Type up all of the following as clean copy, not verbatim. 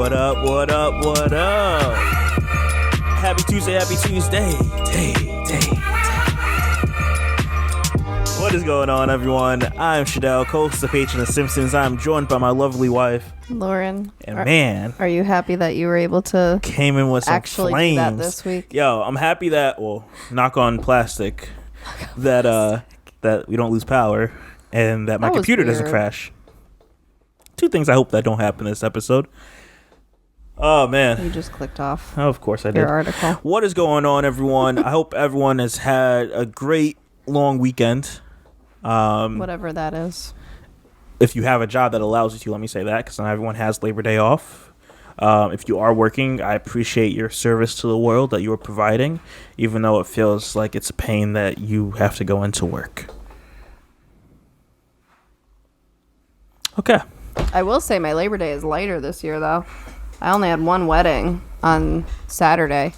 What up, what up, what up? Happy Tuesday. Day. What is going on, everyone? I'm Shadell, co-host of Patron of Simpsons. I'm joined by my lovely wife, Lauren. And are you happy that you were able to came in with some actually flames do that this week? Yo, I'm happy that, knock on plastic, that we don't lose power and that my computer doesn't crash. Two things I hope that don't happen this episode. Oh, man. You just clicked off. Oh, of course I did. Your article. What is going on, everyone? I hope everyone has had a great long weekend. Whatever that is. If you have a job that allows you to, let me say that, because not everyone has Labor Day off. If you are working, I appreciate your service to the world that you are providing, even though it feels like it's a pain that you have to go into work. Okay. I will say my Labor Day is lighter this year, though. I only had one wedding on Saturday.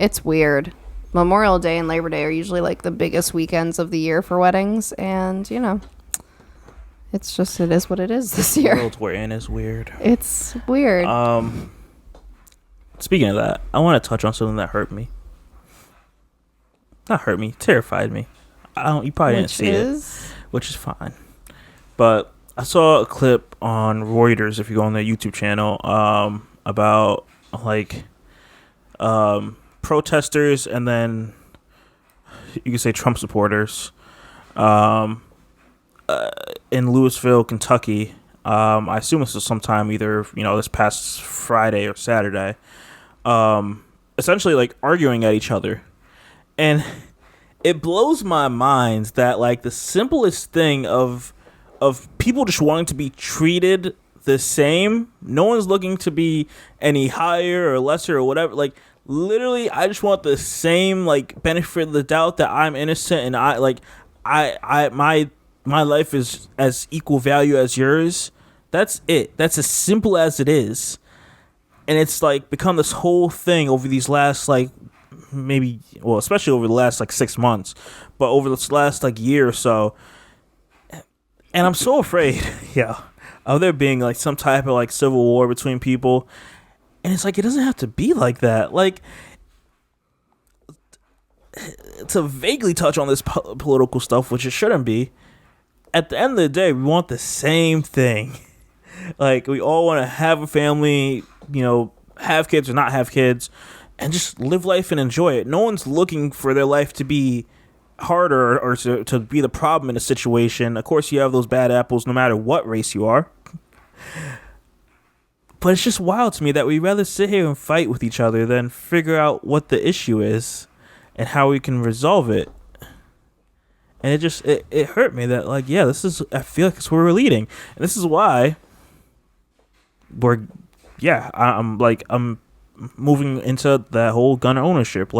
It's weird. Memorial Day and Labor Day are usually like the biggest weekends of the year for weddings, and it's just, it is what it is this year. The world we're in is weird. It's weird. Speaking of that, I want to touch on something that hurt me. Not hurt me, terrified me. You probably didn't see it, which is fine. But I saw a clip on Reuters, if you go on their YouTube channel, about protesters and then you could say Trump supporters in Louisville, Kentucky. I assume this was sometime either this past Friday or Saturday. Essentially like arguing at each other, and it blows my mind that like the simplest thing of people just wanting to be treated the same. No one's looking to be any higher or lesser or whatever. Like literally, I just want the same like benefit of the doubt that I'm innocent and my life is as equal value as yours. That's it. That's as simple as it is. And it's like become this whole thing over these last especially over the last 6 months, but over this last year or so. And I'm so afraid, of there being some type of civil war between people. And it's it doesn't have to be like that. To vaguely touch on this political stuff, which it shouldn't be, at the end of the day, we want the same thing. We all want to have a family, have kids or not have kids, and just live life and enjoy it. No one's looking for their life to be harder or to be the problem in a situation. Of course, you have those bad apples no matter what race you are. But it's just wild to me that we'd rather sit here and fight with each other than figure out what the issue is and how we can resolve it. And it hurt me that I feel like it's where we're leading. And this is why I'm moving into that whole gun ownership.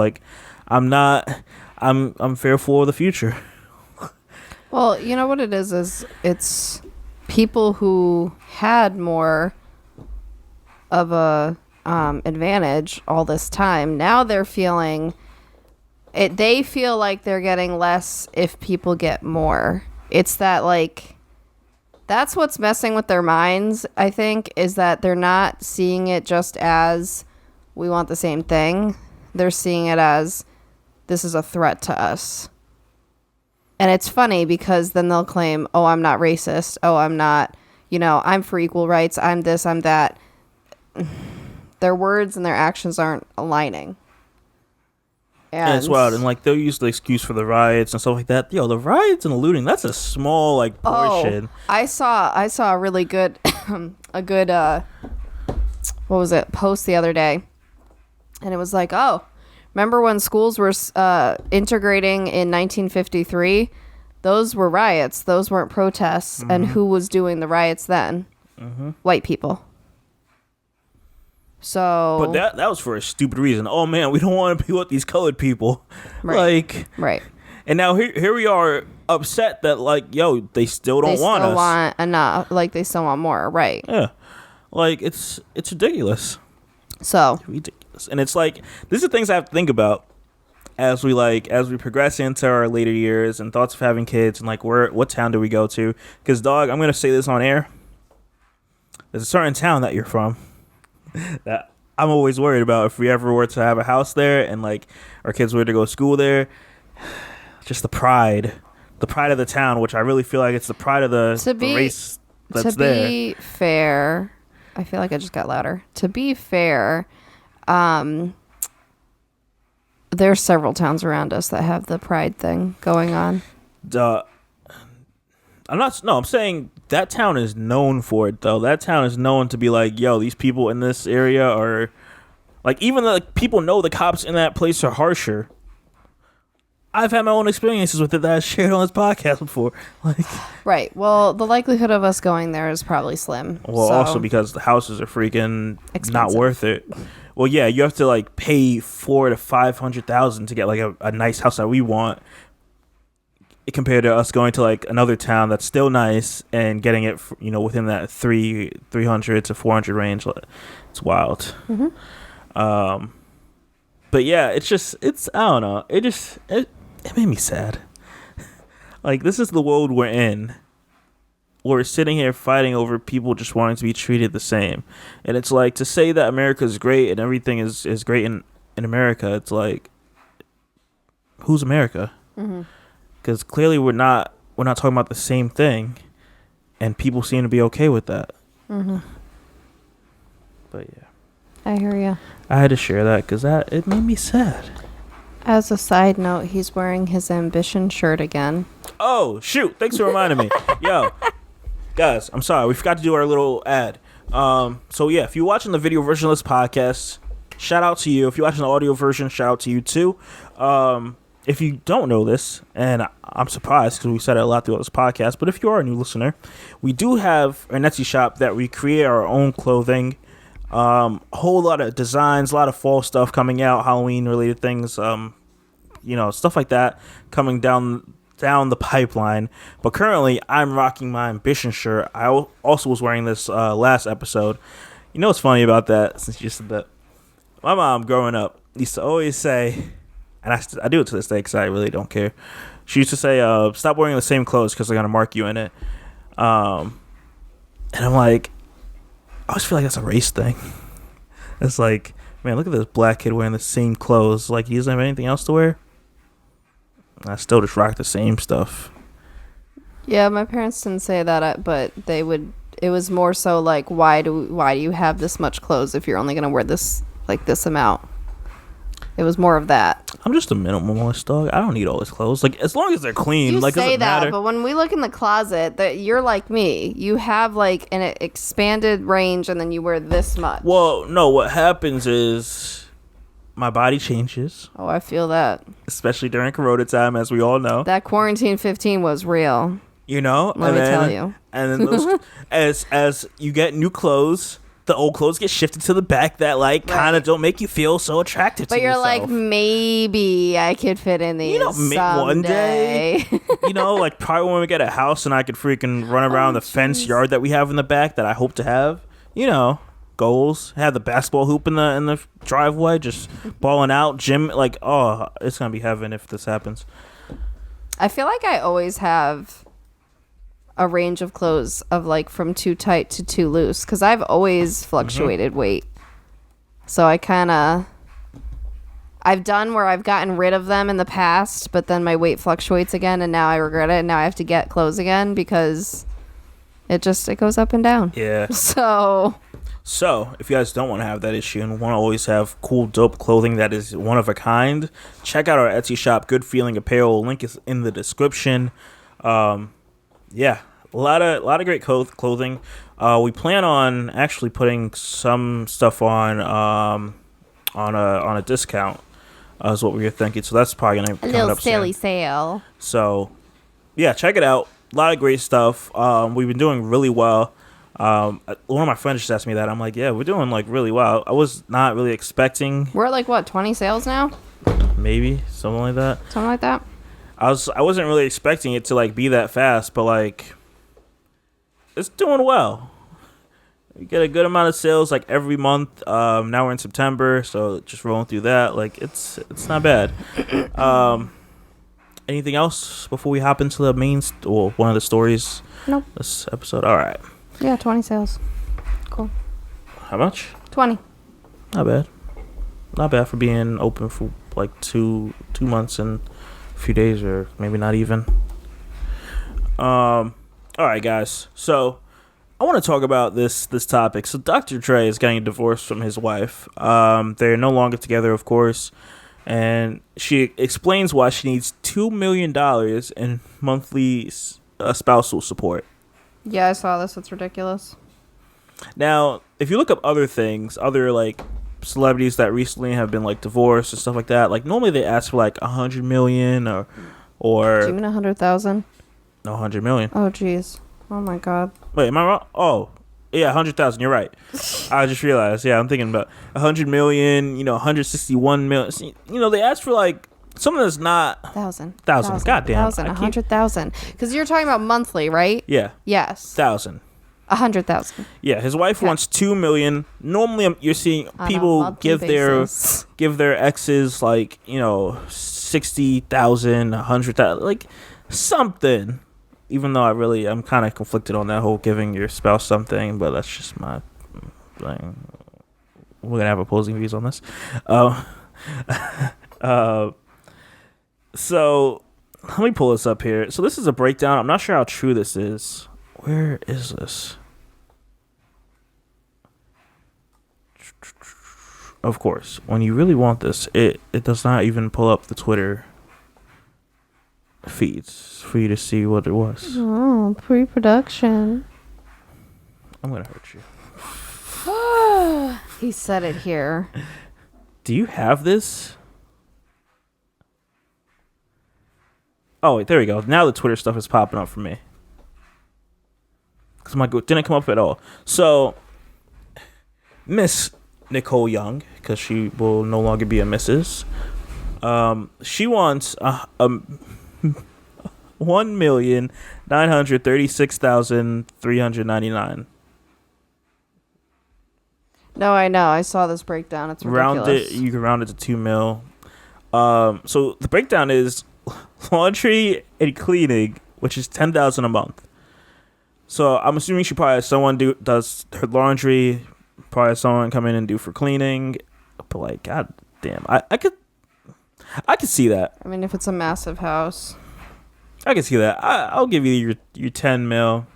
I'm fearful of the future. Well, you know what it is it's people who had more of a advantage all this time. Now they're feeling it. They feel like they're getting less if people get more. It's that that's what's messing with their minds, I think, is that they're not seeing it just as we want the same thing. They're seeing it as this is a threat to us. And it's funny because then they'll claim, oh, I'm not racist. Oh, I'm not, I'm for equal rights. I'm this, I'm that. Their words and their actions aren't aligning. And it's wild. And they'll use the excuse for the riots and stuff like that. Yo, the riots and the looting, that's a small portion. Oh, I saw a really good, post the other day. And it was remember when schools were integrating in 1953? Those were riots. Those weren't protests. Mm-hmm. And who was doing the riots then? Mm-hmm. White people. So, but that was for a stupid reason. Oh man, we don't want to be with these colored people. Right. Right. And now here we are upset that they still don't want us. They still want enough. They still want more. Right. Yeah. It's ridiculous. So ridiculous. And it's these are things I have to think about as we progress into our later years and thoughts of having kids and what town do we go to? Because dog, I'm gonna say this on air. There's a certain town that you're from that I'm always worried about if we ever were to have a house there and like our kids were to go to school there. Just the pride of the town, which I really feel like it's the pride of the race that's there. To be fair, I feel like I just got louder. To be fair, there's several towns around us that have the pride thing going on. I'm saying that town is known for it, though. That town is known to be like, yo, these people in this area are, like, even the people know the cops in that place are harsher. I've had my own experiences with it that I shared on this podcast before. Like, right. Well, the likelihood of us going there is probably slim. Well, so. Also because the houses are freaking Expensive. Not worth it. Well, yeah, you have to like pay $400,000 to $500,000 to get like a nice house that we want, compared to us going to like another town that's still nice and getting it, within that 300 to 400 range. It's wild. Mm-hmm. But yeah, it's I don't know. It made me sad. Like, this is the world we're in. We're sitting here fighting over people just wanting to be treated the same. And it's like, to say that America is great and everything is great in America, it's like, who's America? Because clearly we're not talking about the same thing, and people seem to be okay with that. But yeah, I hear you. I had to share that because it made me sad. As a side note, he's wearing his Ambition shirt again. Oh, shoot. Thanks for reminding me. Yo, guys, I'm sorry. We forgot to do our little ad. So, yeah, if you're watching the video version of this podcast, shout out to you. If you're watching the audio version, shout out to you, too. If you don't know this, and I'm surprised because we said it a lot throughout this podcast, but if you are a new listener, we do have an Etsy shop that we create our own clothing. A whole lot of designs, a lot of fall stuff coming out, Halloween related things, stuff like that coming down the pipeline. But currently I'm rocking my Ambition shirt. I also was wearing this last episode. You know what's funny about that, since you said that? My mom growing up used to always say, and I do it to this day because I really don't care, she used to say, stop wearing the same clothes because they're going to mark you in it. And I'm like, I always feel like that's a race thing. It's like, man, look at this black kid wearing the same clothes. Like, he doesn't have anything else to wear. I still just rock the same stuff. Yeah, my parents didn't say that, but they would. It was more so like, why do you have this much clothes if you're only gonna wear this amount? It was more of that. I'm just a minimalist, dog. I don't need all this clothes. Like, as long as they're clean. You like, say that, matter. But when we look in the closet, that you're like me. You have like an expanded range, and then you wear this much. Well, no. What happens is my body changes. Oh, I feel that. Especially during Corona time, as we all know. That quarantine 15 was real. Let me tell you. And then those, as you get new clothes, the old clothes get shifted to the back that kind of don't make you feel so attracted to yourself. But you're like, maybe I could fit in these someday. One day, like probably when we get a house and I could freaking run around the fence yard that we have in the back that I hope to have, goals, have the basketball hoop in the driveway, just balling out, gym, like, oh, it's going to be heaven if this happens. I feel like I always have a range of clothes of like from too tight to too loose because I've always fluctuated weight. So I've done where I've gotten rid of them in the past, but then my weight fluctuates again and now I regret it and now I have to get clothes again because it goes up and down. Yeah. So if you guys don't want to have that issue and want to always have cool, dope clothing that is one of a kind, check out our Etsy shop, Good Feeling Apparel. Link is in the description. Yeah, a lot of great clothing. We plan on actually putting some stuff on a discount. Is what we were thinking. So that's probably gonna come up soon. A little silly sale. So yeah, check it out. A lot of great stuff. We've been doing really well. One of my friends just asked me that. I'm like, yeah, we're doing like really well. I was not really expecting. We're at like what, 20 sales now? Maybe something like that. Something like that. I wasn't really expecting it to like be that fast, but like it's doing well. We get a good amount of sales like every month. Now we're in September, so just rolling through that. Like it's not bad. Anything else before we hop into the main or one of the stories? Nope. This episode. All right. Yeah, 20 sales. Cool. How much? 20. Not bad. Not bad for being open for like 2 months and a few days, or maybe not even. All right, guys. So I want to talk about this topic. So Dr. Dre is getting a divorce from his wife. They're no longer together, of course, and she explains why she needs $2 million in monthly spousal support. Yeah, I saw this. It's ridiculous. Now, if you look up other things, other like celebrities that recently have been like divorced and stuff like that, like normally they ask for like $100 million or Do you mean 100,000? no, $100 million. Oh, jeez. Oh my God. Wait, am I wrong? Oh, yeah, 100,000. You're right. I just realized. Yeah, I'm thinking about 100 million. 161 million. They ask for like something that's not 1,000. God damn. 1,000. 100,000. Because you're talking about monthly, right? Yeah. Yes. 1,000. 100,000. Yeah, his wife wants $2 million. Normally, you're seeing people give their exes like 60,000, 100,000, like something. Even though I'm kind of conflicted on that whole giving your spouse something, but that's just my thing. We're gonna have opposing views on this. So let me pull this up here. So this is a breakdown. I'm not sure how true this is. Where is this? Of course, when you really want this, it does not even pull up the Twitter feeds for you to see what it was. Oh, pre-production. I'm gonna hurt you. He said it here. Do you have this? Oh, wait, there we go. Now the Twitter stuff is popping up for me. Because my didn't come up at all. So, Miss Nicole Young, because she will no longer be a Mrs., she wants $1,936,399. No, I know. I saw this breakdown. It's ridiculous. You can round it to $2 million. So the breakdown is laundry and cleaning, which is $10,000 a month. So I'm assuming she probably has someone does her laundry, probably has someone come in and do for cleaning. But like, god damn, I could see that. I mean, if it's a massive house, I can see that. I'll give you your 10 mil,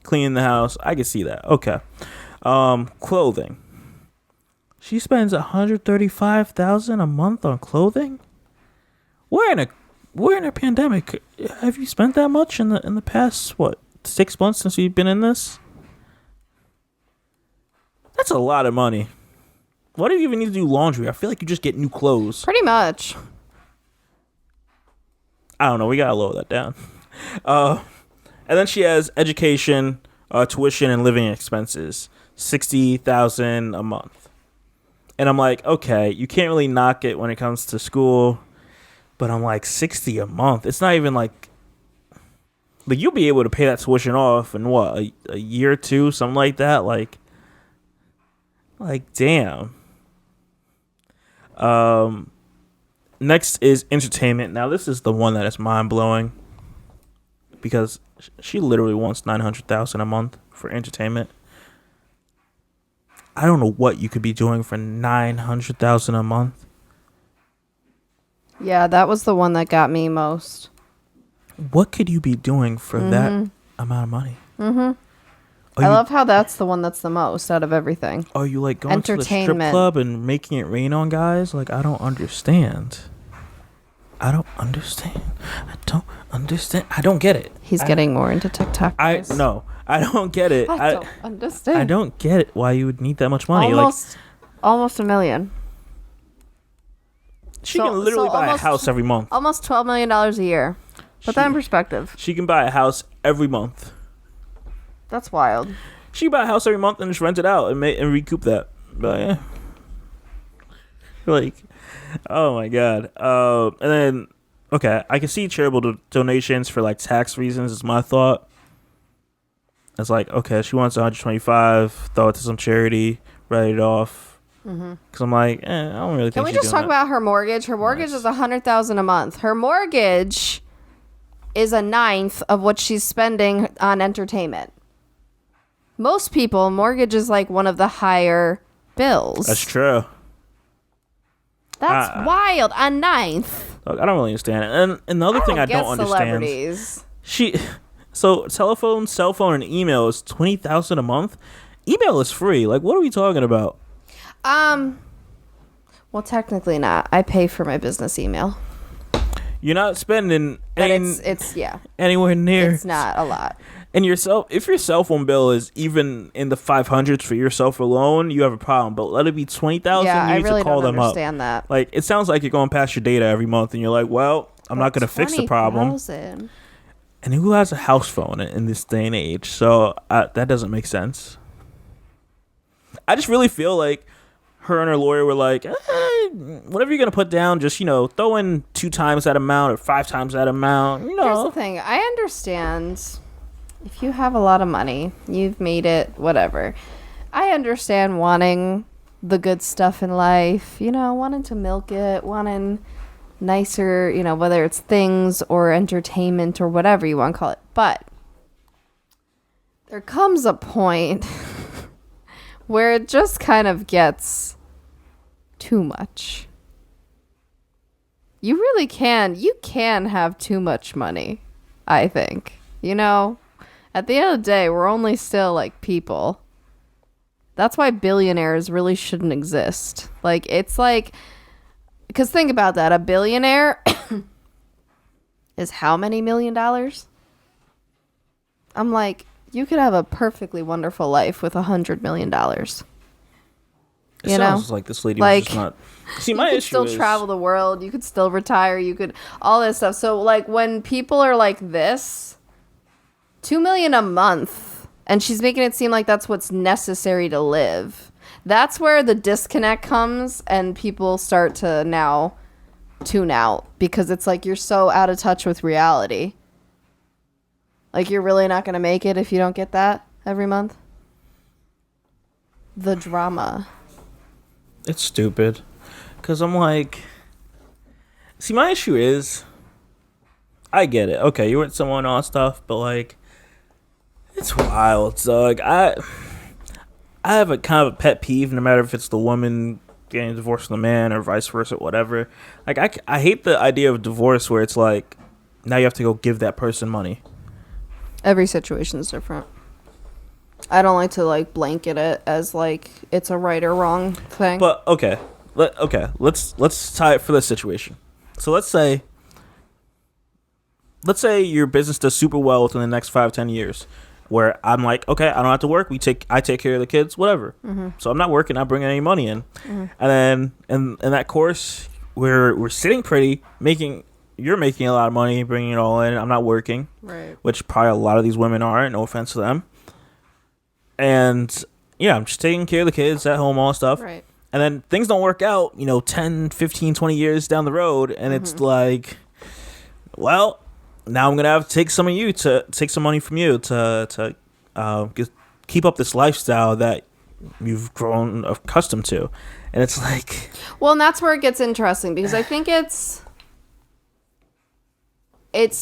clean the house. I can see that. Okay. Clothing. She spends $135,000 a month on clothing. We're in a pandemic. Have you spent that much in the past 6 months since you've been in this? That's a lot of money. Why do you even need to do laundry? I feel like you just get new clothes. Pretty much. I don't know. We gotta lower that down. And then she has education, tuition, and living expenses. $60,000 a month. And I'm like, okay, you can't really knock it when it comes to school, but I'm like, $60 a month. It's not even like you'll be able to pay that tuition off in what, a year or two, something like that. Like damn. Next is entertainment. Now this is the one that is mind blowing because she literally wants $900,000 a month for entertainment. I don't know what you could be doing for $900,000 a month. Yeah, that was the one that got me most. What could you be doing for that amount of money? Mm-hmm. I love how that's the one that's the most out of everything. Are you like going to the strip club and making it rain on guys? Like, I don't understand. I don't get it. He's getting more into TikTok. I don't get it. I don't understand. I don't get it. Why you would need that much money? Almost $1 million. She can literally buy a house every month. Almost $12 million a year. Put that in perspective. She can buy a house every month. That's wild. She can buy a house every month and just rent it out and recoup that. But yeah. Like, oh my god. And then, okay, I can see charitable donations for like tax reasons is my thought. It's like, okay, she wants 125, throw it to some charity, write it off. Because I'm like, I don't really think. Can we just talk about her mortgage? Her mortgage is $100,000 a month. Her mortgage is 1/9 of what she's spending on entertainment. most people, mortgage is like one of the higher bills. That's true. That's wild. A ninth. Look, I don't really understand it. And another thing I don't understand. So telephone, cell phone, and email is $20,000 a month. Email is free. Like, what are we talking about? Well, technically not. I pay for my business email. You're not spending it's anywhere near. It's not a lot. And if your cell phone bill is even in the 500s for yourself alone, you have a problem. But let it be 20,000. Yeah, you need I really to call don't them understand up. that. Like, it sounds like you're going past your data every month, and you're like, well, I'm not going to fix the problem. 20,000. And who has a house phone in this day and age? So that doesn't make sense. I just really feel like her and her lawyer were like, whatever you're going to put down, just, throw in 2 times that amount or 5 times that amount. Here's the thing. I understand if you have a lot of money, you've made it, whatever. I understand wanting the good stuff in life, wanting to milk it, wanting nicer, whether it's things or entertainment or whatever you want to call it. But there comes a point where it just kind of gets too much. You really can. You can have too much money, I think. At the end of the day, we're only still like people. That's why billionaires really shouldn't exist. Like, it's like, because think about that. A billionaire is how many $1 million? I'm like, you could have a perfectly wonderful life with $100 million. It sounds like this lady was just not. See, my issue is, you could still travel the world. You could still retire. You could all this stuff. So, like, when people are like this, $2 million a month, and she's making it seem like that's what's necessary to live. That's where the disconnect comes, and people start to now tune out because it's like you're so out of touch with reality. Like, you're really not going to make it if you don't get that every month. The drama. It's stupid. Because I'm like, see, my issue is, I get it. Okay, you're with someone and all that stuff, but like, it's wild. So like, I have a kind of a pet peeve, no matter if it's the woman getting divorced from the man or vice versa, whatever. Like, I hate the idea of divorce where it's like, now you have to go give that person money. Every situation is different. I don't like to like blanket it as like it's a right or wrong thing. But okay, let's tie it for this situation. So let's say your business does super well within the next 5-10 years, where I'm like, okay, I don't have to work. I take care of the kids, whatever. Mm-hmm. So I'm not working, not bringing any money in. Mm-hmm. And then in that course, we're sitting pretty, you're making a lot of money, bringing it all in. I'm not working, right? Which probably a lot of these women aren't. No offense to them. And yeah, I'm just taking care of the kids at home, all that stuff. Right. And then things don't work out, 10, 15, 20 years down the road. And it's like, well, now I'm going to have to take some money from you to keep up this lifestyle that you've grown accustomed to. And it's like, well, and that's where it gets interesting, because I think it's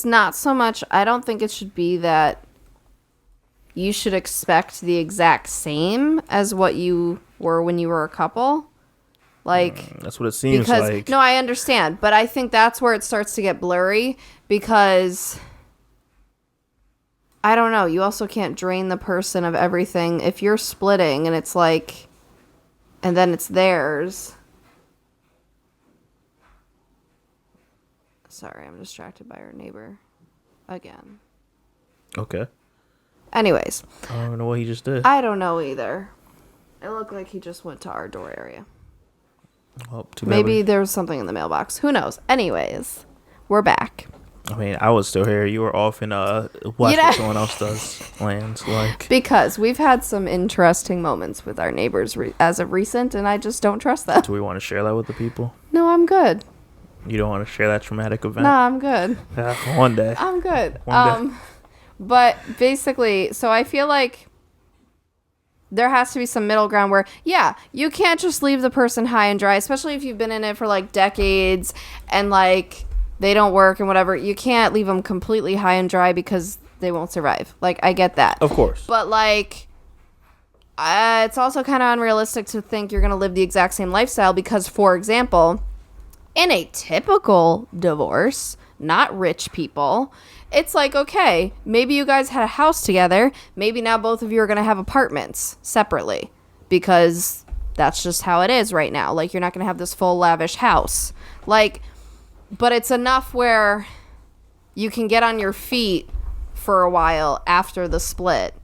not so much, I don't think it should be that you should expect the exact same as what you were when you were a couple. Like, that's what it seems like. No, I understand. But I think that's where it starts to get blurry, because I don't know. You also can't drain the person of everything. If you're splitting and it's like, and then it's theirs. Sorry, I'm distracted by our neighbor again. Okay. Anyways. I don't know what he just did. I don't know either. It looked like he just went to our door area. Well, too bad. Maybe there was something in the mailbox. Who knows? Anyways, we're back. I mean, I was still here. You were off in what someone else does land. Like, because we've had some interesting moments with our neighbors as of recent, and I just don't trust them. Do we want to share that with the people? No, I'm good. You don't want to share that traumatic event? No, I'm good. One day. I'm good. One day. But basically, so I feel like there has to be some middle ground where, yeah, you can't just leave the person high and dry, especially if you've been in it for like decades and like they don't work and whatever. You can't leave them completely high and dry because they won't survive. Like, I get that. Of course. But like, it's also kind of unrealistic to think you're going to live the exact same lifestyle because, for example, in a typical divorce, not rich people, it's like, okay, maybe you guys had a house together. Maybe now both of you are going to have apartments separately because that's just how it is right now. Like, you're not going to have this full lavish house. Like, but it's enough where you can get on your feet for a while after the split.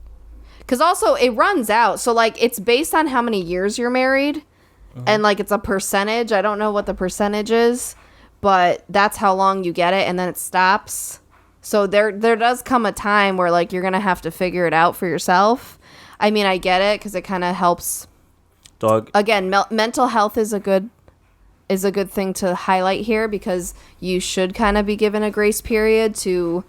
Because also, it runs out. So, like, it's based on how many years you're married. And, like, it's a percentage. I don't know what the percentage is. But that's how long you get it. And then it stops. So, there does come a time where, like, you're going to have to figure it out for yourself. I mean, I get it. Because it kind of helps. Dog. Again, mental health is a good thing to highlight here. Because you should kind of be given a grace period to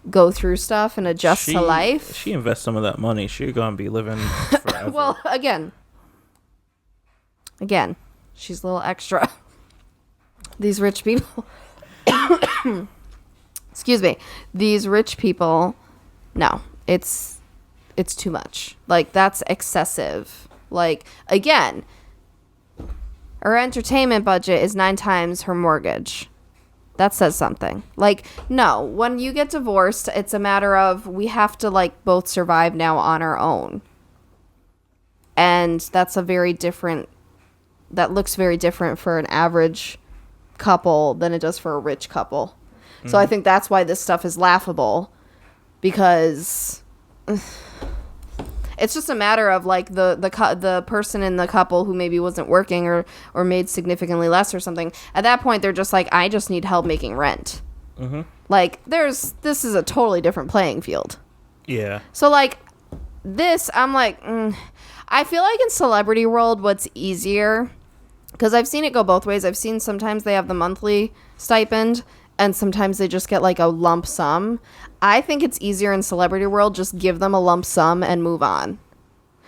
go through stuff and adjust to life. She invests some of that money. She's gonna be living forever. Well, again, she's a little extra. These rich people, excuse me, these rich people, no, it's too much. Like, that's excessive. Like, again, her entertainment budget is 9 times her mortgage. That says something. Like, no, when you get divorced, it's a matter of we have to, like, both survive now on our own. And that's that looks very different for an average couple than it does for a rich couple. Mm-hmm. So I think that's why this stuff is laughable, because it's just a matter of, like, the person in the couple who maybe wasn't working or made significantly less or something. At that point, they're just like, I just need help making rent. Mm-hmm. Like, this is a totally different playing field. Yeah. So, like, this, I'm like, I feel like in celebrity world, what's easier, because I've seen it go both ways. I've seen sometimes they have the monthly stipend, and sometimes they just get, like, a lump sum. I think it's easier in celebrity world, just give them a lump sum and move on.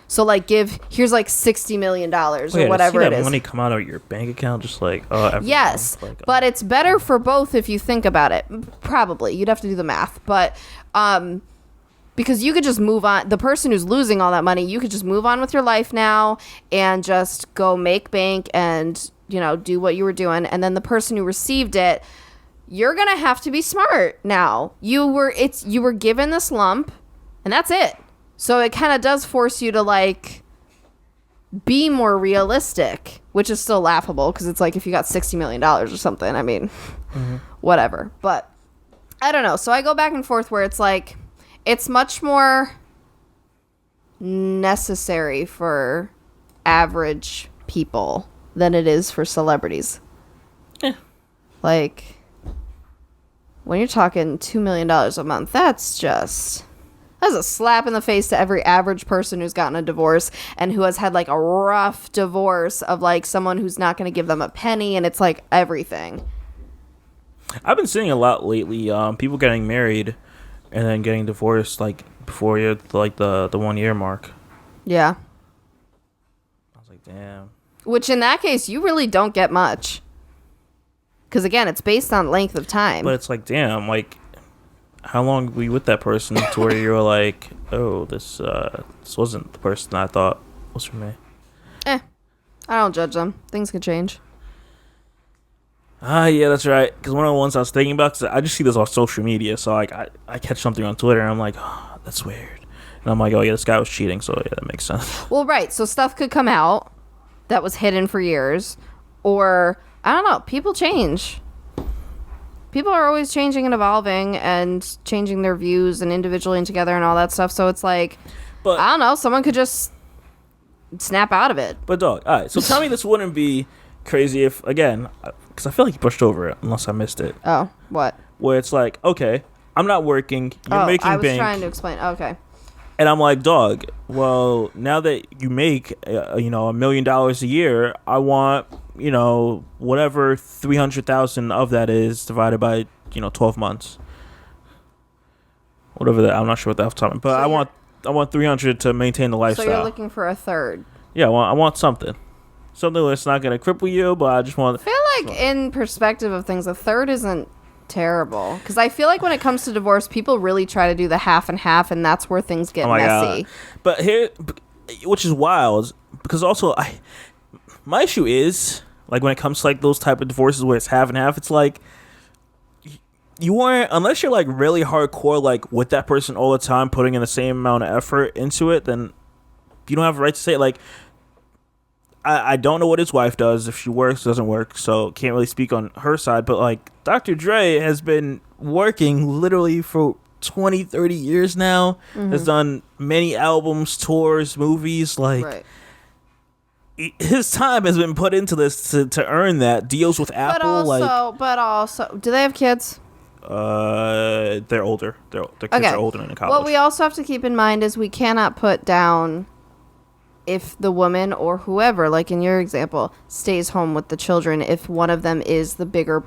So, like, here's like $60 million or whatever it is. That money come out of your bank account, just like, yes, month, like, but it's better for both if you think about it. Probably, you'd have to do the math, but because you could just move on. The person who's losing all that money, you could just move on with your life now and just go make bank and, you know, do what you were doing. And then the person who received it, you're going to have to be smart now. You were given this lump, and that's it. So it kind of does force you to, like, be more realistic, which is still laughable because it's like if you got $60 million or something, I mean, whatever. But I don't know. So I go back and forth where it's like, it's much more necessary for average people than it is for celebrities. Yeah. Like, when you're talking $2 million a month, that's a slap in the face to every average person who's gotten a divorce and who has had, like, a rough divorce of, like, someone who's not going to give them a penny, and it's, like, everything. I've been seeing a lot lately, people getting married and then getting divorced, like, before you're, like, the 1 year mark. Yeah. I was like, damn. Which, in that case, you really don't get much. Because, again, it's based on length of time. But it's like, damn, like, how long were you with that person to where you were like, oh, this wasn't the person I thought was for me? I don't judge them. Things can change. Yeah, that's right. Because one of the ones I was thinking about, because I just see this on social media. So, like, I catch something on Twitter, and I'm like, oh, that's weird. And I'm like, oh, yeah, this guy was cheating. So, yeah, that makes sense. Well, right. So, stuff could come out that was hidden for years. Or, I don't know. People change. People are always changing and evolving and changing their views and individually and together and all that stuff. So, it's like, but I don't know. Someone could just snap out of it. But, dog, all right. So, tell me this wouldn't be crazy if, again, because I feel like you pushed over it, unless I missed it. Oh, what? Where it's like, okay, I'm not working. You're making bank. I was trying to explain. Okay. And I'm like, dog, well, now that you make, $1 million a year, I want, whatever 300,000 of that is divided by, 12 months. Whatever that, I'm not sure what that's talking. But so I want 300 to maintain the lifestyle. So you're looking for a third. Yeah, I want something. Something that's not going to cripple you, but I just want... I feel like in perspective of things, a third isn't terrible. Because I feel like when it comes to divorce, people really try to do the half and half, and that's where things get messy. God. But here, which is wild because also my issue is like when it comes to like those type of divorces where it's half and half, it's like you weren't, unless you're like really hardcore like with that person all the time, putting in the same amount of effort into it, then you don't have a right to say it. Like I don't know what his wife does, if she works, doesn't work, so can't really speak on her side, but like Dr. Dre has been working literally for 20, 30 years now, has done many albums, tours, movies, like Right. his time has been put into this to earn that. Deals with Apple, But also, do they have kids? they're older. Their kids Okay. are older than in college. What we also have to keep in mind is we cannot put down if the woman or whoever, like in your example, stays home with the children if one of them is the bigger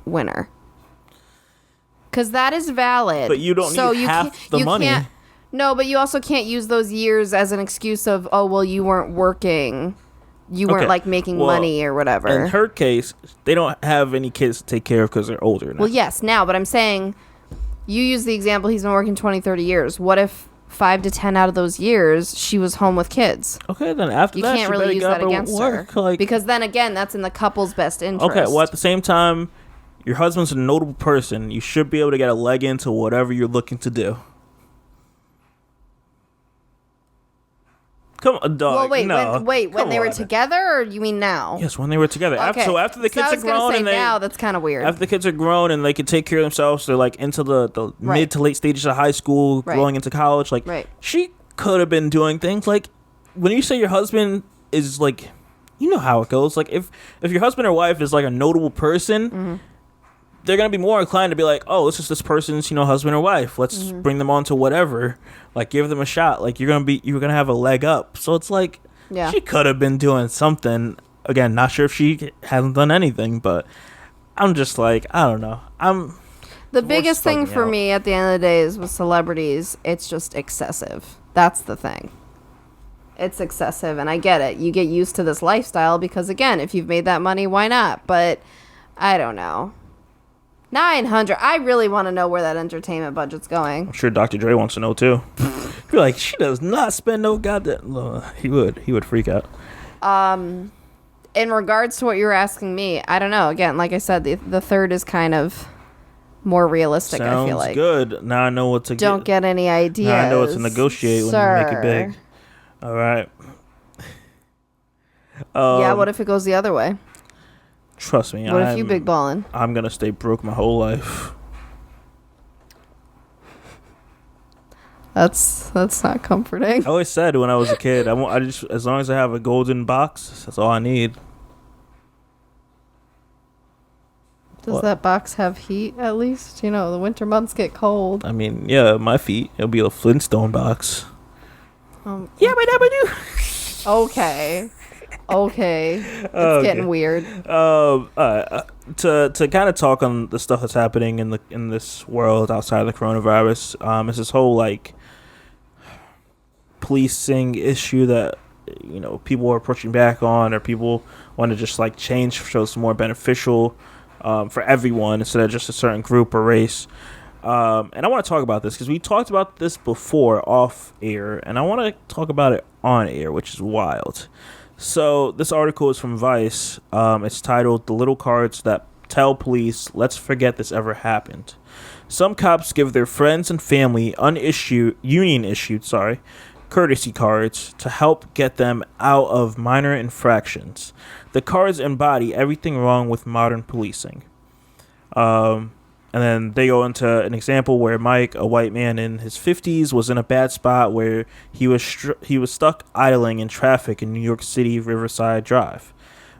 winner. Because that is valid. But you don't need half the money. No, but you also can't use those years as an excuse of, oh, well, you weren't working. You weren't, like, making money or whatever. In her case, they don't have any kids to take care of because they're older now. Well, yes, now, but I'm saying you use the example he's been working 20, 30 years. What if 5 to 10 out of those years she was home with kids? Okay, then after you that, can't really use that against her. Like, because then again, that's in the couple's best interest. Okay, well, at the same time, your husband's a notable person. You should be able to get a leg into whatever you're looking to do. Come on, dog. Well, wait, no. when they were together, or you mean now? Yes, when they were together. Okay. After the kids are grown, and now that's kind of weird. After the kids are grown and they can take care of themselves, they're like into the mid to late stages of high school, going into college. Like she could have been doing things like when you say your husband is like, you know how it goes. Like if your husband or wife is like a notable person. They're gonna be more inclined to be like, oh, this is this person's, husband or wife. Let's bring them on to whatever. Like, give them a shot. Like, you're gonna have a leg up. So it's like, she could have been doing something. Again, not sure if she hasn't done anything, but I'm just like, I don't know. The biggest thing for me at the end of the day is with celebrities, it's just excessive. That's the thing. It's excessive, and I get it. You get used to this lifestyle because, again, if you've made that money, why not? But I don't know. 900. I really want to know where that entertainment budget's going. I'm sure Dr. Dre wants to know too. You're like, she does not spend no goddamn. He would freak out. In regards to what you were asking me, I don't know. Again, like I said, the third is kind of more realistic. I feel like. Sounds good. Now I know what to. Don't get any ideas. Now I know what to negotiate when you make it big. All right. Yeah. What if it goes the other way? Trust me. What if you big ballin'? I'm gonna stay broke my whole life. That's not comforting. I always said when I was a kid, I just as long as I have a golden box, that's all I need. Does that box have heat at least? The winter months get cold. I mean, yeah, my feet. It'll be a Flintstone box. Yeah, but do. Okay. It's getting weird. To kind of talk on the stuff that's happening in this world outside of the coronavirus, is this whole like policing issue that people are pushing back on, or people want to just like change, show some more beneficial for everyone instead of just a certain group or race. And I want to talk about this because we talked about this before off air, and I want to talk about it on air, which is wild. So this article is from Vice. It's titled "The Little Cards That Tell Police Let's Forget This Ever Happened." Some cops give their friends and family union-issued courtesy cards to help get them out of minor infractions. The cards embody everything wrong with modern policing. And then they go into an example where Mike, a white man in his 50s, was in a bad spot where he was stuck idling in traffic in New York City Riverside Drive,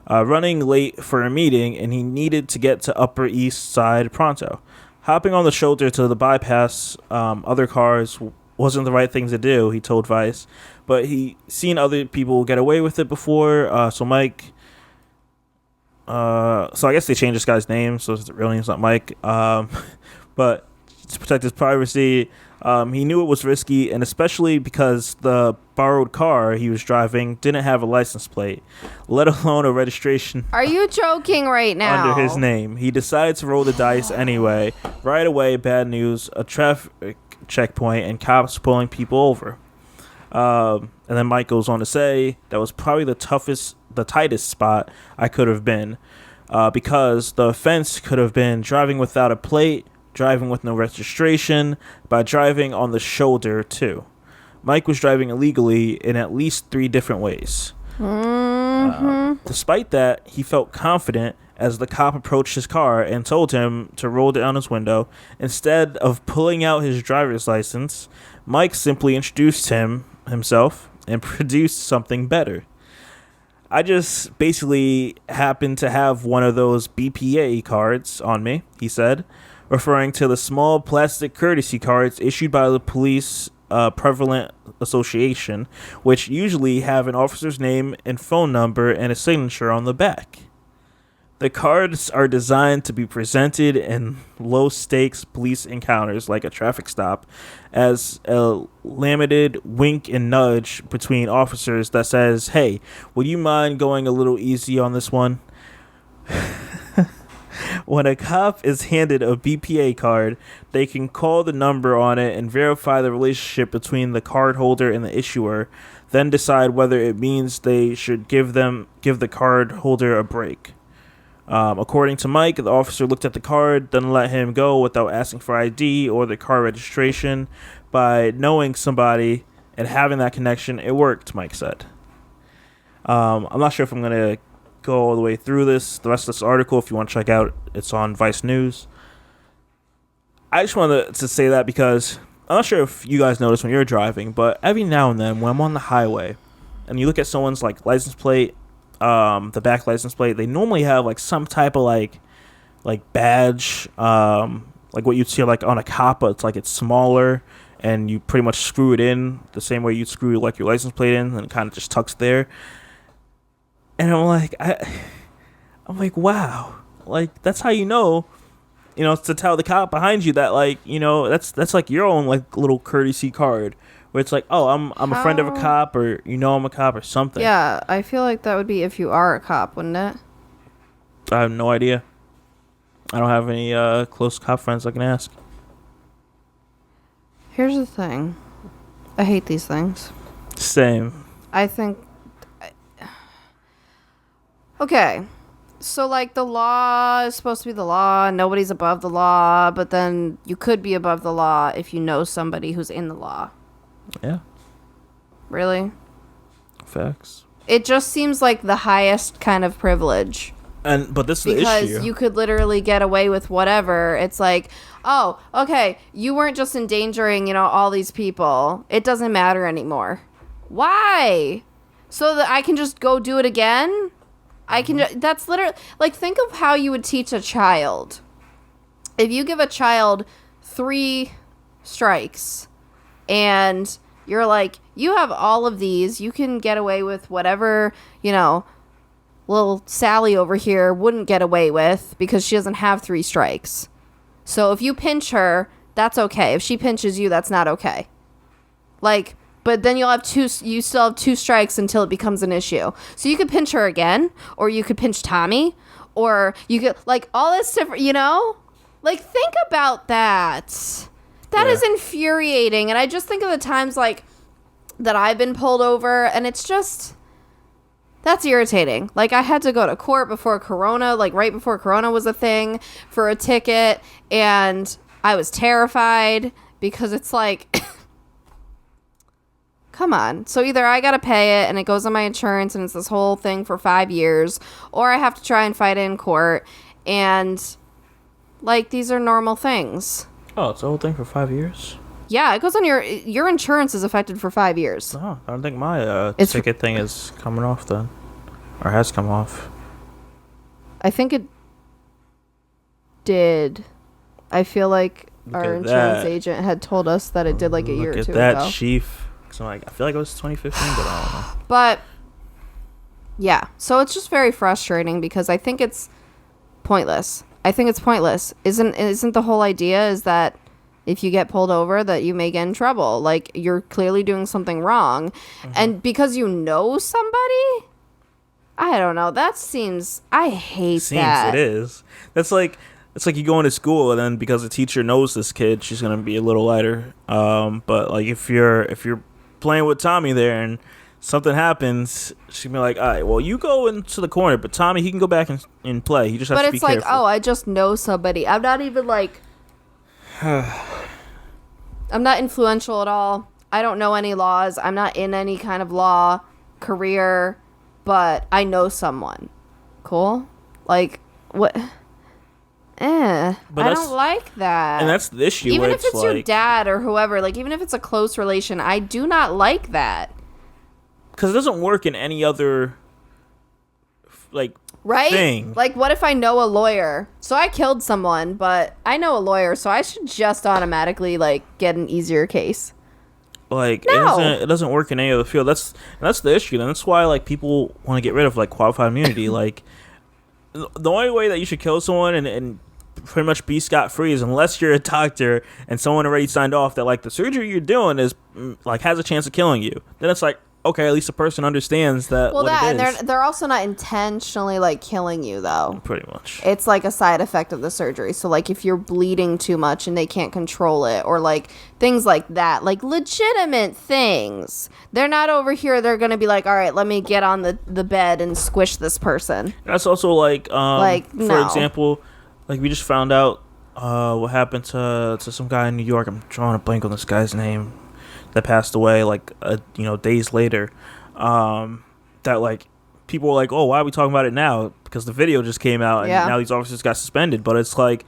running late for a meeting, and he needed to get to Upper East Side pronto. Hopping on the shoulder to the bypass other cars wasn't the right thing to do, he told Vice, but he seen other people get away with it before, so Mike... So I guess they changed this guy's name, so his real name's not Mike. But to protect his privacy, he knew it was risky, and especially because the borrowed car he was driving didn't have a license plate, let alone a registration. Are you joking right now? Under his name. He decided to roll the dice anyway. Right away, bad news, a traffic checkpoint and cops pulling people over. And then Mike goes on to say that was probably the tightest spot I could have been, because the offense could have been driving without a plate, driving with no registration, by driving on the shoulder too. Mike was driving illegally in at least 3 different ways. Despite that, he felt confident as the cop approached his car and told him to roll down his window. Instead of pulling out his driver's license, Mike simply introduced himself and produced something better. I just basically happened to have one of those BPA cards on me, he said, referring to the small plastic courtesy cards issued by the police prevalent association, which usually have an officer's name and phone number and a signature on the back. The cards are designed to be presented in low-stakes police encounters like a traffic stop as a limited wink and nudge between officers that says, "Hey, would you mind going a little easy on this one?" When a cop is handed a BPA card, they can call the number on it and verify the relationship between the card holder and the issuer, then decide whether it means they should give the card holder a break. According to Mike, the officer looked at the card, then let him go without asking for ID or the car registration. By knowing somebody and having that connection, it worked, Mike said. I'm not sure if I'm going to go all the way through the rest of this article. If you want to check out, it's on Vice News. I just wanted to say that because I'm not sure if you guys notice when you're driving, but every now and then when I'm on the highway and you look at someone's like license plate, the back license plate, they normally have like some type of like badge, like what you'd see like on a cop, but it's smaller and you pretty much screw it in the same way you'd screw like your license plate in, and it kind of just tucks there. And I'm like, wow, like that's how to tell the cop behind you that that's like your own like little courtesy card. Where it's like, oh, I'm a friend of a cop, or I'm a cop or something. Yeah, I feel like that would be if you are a cop, wouldn't it? I have no idea. I don't have any close cop friends I can ask. Here's the thing. I hate these things. Same. I think... Okay. So, like, the law is supposed to be the law, and nobody's above the law, but then you could be above the law if you know somebody who's in the law. Yeah. Really? Facts. It just seems like the highest kind of privilege. But this is the issue. Because you could literally get away with whatever. It's like, oh, okay, you weren't just endangering, all these people. It doesn't matter anymore. Why? So that I can just go do it again? That's literally, like, think of how you would teach a child. If you give a child 3 strikes and you're like, you have all of these, you can get away with whatever, little Sally over here wouldn't get away with because she doesn't have 3 strikes. So if you pinch her, that's okay. If she pinches you, that's not okay. Like, but then you still have 2 strikes until it becomes an issue. So you could pinch her again, or you could pinch Tommy, or you could, like, all this different, Like, think about that. That is infuriating. And I just think of the times, like, that I've been pulled over, and it's just... That's irritating. Like, I had to go to court before Corona, like right before Corona was a thing, for a ticket, and I was terrified because it's like, come on. So either I got to pay it and it goes on my insurance and it's this whole thing for 5 years, or I have to try and fight it in court. And like, these are normal things. Oh, it's the whole thing for 5 years? Yeah, it goes on your insurance is affected for 5 years. Oh, I don't think my ticket thing is coming off then. Or has come off. I think it did. I feel like our insurance agent had told us that it did like a year or 2 ago. Look at that, chief. So I feel like it was 2015, but I don't know. But, yeah. So it's just very frustrating because I think it's pointless. Isn't the whole idea is that if you get pulled over that you may get in trouble? Like, you're clearly doing something wrong. Mm-hmm. And because you know somebody... I don't know. That seems... I hate that. It is. It's like you go into school and then because the teacher knows this kid, she's gonna be a little lighter. But like if you're playing with Tommy there, and something happens, she'd be like, all right, well, you go into the corner, but Tommy, he can go back and play. He just has to be careful. But it's like, oh, I just know somebody. I'm not even like... I'm not influential at all. I don't know any laws. I'm not in any kind of law career, but I know someone. Cool? Like, what? I don't like that. And that's the issue. Even if it's your dad or whoever, like, even if it's a close relation, I do not like that. Because it doesn't work in any other, like, right? thing. Like, what if I know a lawyer? So I killed someone, but I know a lawyer, so I should just automatically, like, get an easier case. Like, no. it doesn't work in any other field. That's the issue. And that's why, like, people want to get rid of, like, qualified immunity. Like, the only way that you should kill someone and pretty much be scot-free is unless you're a doctor and someone already signed off that, like, the surgery you're doing is, like, has a chance of killing you. Then it's like, okay, at least the person understands that. Well, what that it is. And they're also not intentionally, like, killing you, though. Pretty much. It's like a side effect of the surgery. So, like, if you're bleeding too much and they can't control it, or like things like that, like legitimate things. They're not over here. They're gonna be like, all right, let me get on the bed and squish this person. That's also like no. For example, like we just found out what happened to some guy in New York. I'm drawing a blank on this guy's name. That passed away like days later. That like people were like, oh, why are we talking about it now? Because the video just came out and now these officers got suspended. But it's like,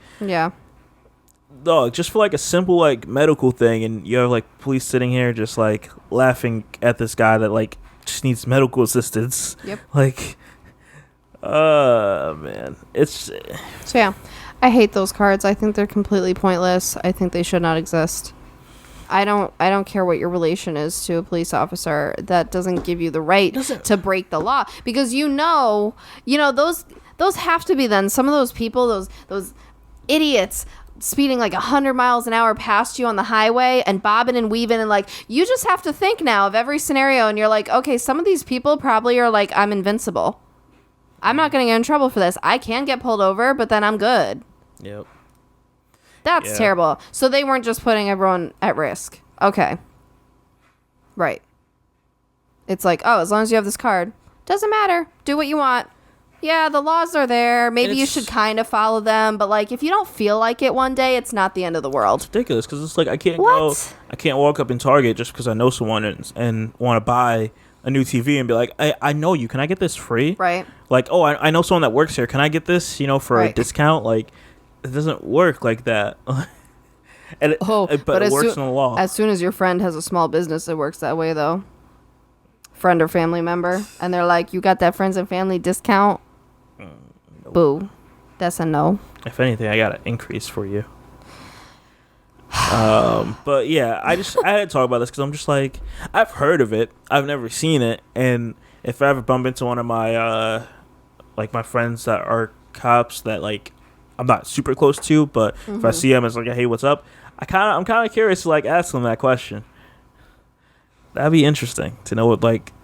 dog, just for like a simple like medical thing, and you have like police sitting here just like laughing at this guy that like just needs medical assistance. Yep. Like, man, it's so yeah. I hate those cards. I think they're completely pointless. I think they should not exist. I don't care what your relation is to a police officer. That doesn't give you the right to break the law, because those have to be then some of those people, those idiots speeding like 100 miles an hour past you on the highway and bobbing and weaving, and like you just have to think now of every scenario, and you're like, okay, some of these people probably are like, I'm invincible. I'm not going to get in trouble for this. I can get pulled over, but then I'm good. Yep. That's terrible. So they weren't just putting everyone at risk. Okay. Right. It's like, oh, as long as you have this card, doesn't matter. Do what you want. Yeah, the laws are there. Maybe you should kind of follow them. But, like, if you don't feel like it one day, it's not the end of the world. It's ridiculous because it's like I can't walk up in Target just because I know someone and want to buy a new TV and be like, I know you. Can I get this free? Right. Like, oh, I know someone that works here. Can I get this, for a discount? Like, it doesn't work like that. But it works in the law. As soon as your friend has a small business, it works that way, though. Friend or family member. And they're like, you got that friends and family discount? Nope. Boo. That's a no. If anything, I got an increase for you. But yeah, I had to talk about this because I'm just like, I've heard of it. I've never seen it. And if I ever bump into one of my, my friends that are cops that, like, I'm not super close to, but if I see them, it's like, hey, what's up? I'm kind of curious to like ask them that question. That'd be interesting to know what, like,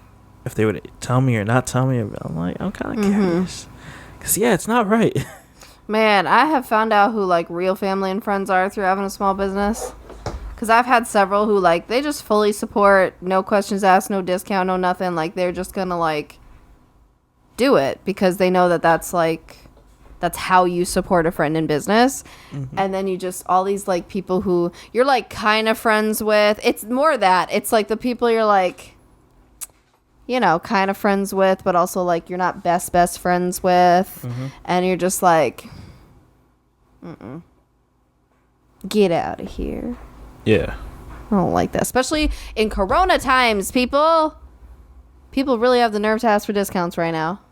if they would tell me or not tell me. I'm kind of curious, cause it's not right. Man, I have found out who like real family and friends are through having a small business. Cause I've had several who like they just fully support, no questions asked, no discount, no nothing. Like they're just gonna like do it because they know that that's how you support a friend in business. And then you just all these like people who you're like kind of friends with. It's more that it's like the people you're like, kind of friends with, but also like you're not best friends with. And you're just like, get out of here. Yeah. I don't like that. Especially in Corona times, people really have the nerve to ask for discounts right now.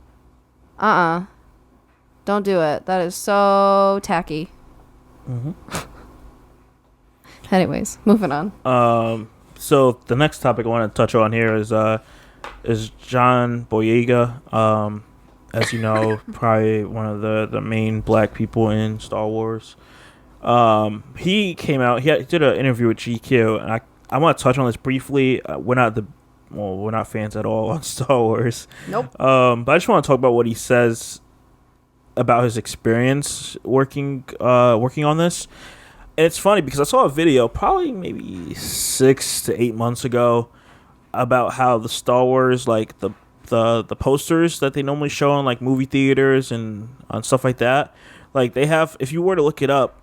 Don't do it. That is so tacky. Anyways, moving on. So the next topic I want to touch on here is John Boyega. As you know, probably one of the main black people in Star Wars. He came out. He did an interview with GQ, and I want to touch on this briefly. We're not fans at all on Star Wars. Nope. But I just want to talk about what he says about his experience working on this. And it's funny because I saw a video probably maybe 6 to 8 months ago about how the Star Wars, like the posters that they normally show on like movie theaters and on stuff like that, like they have, if you were to look it up,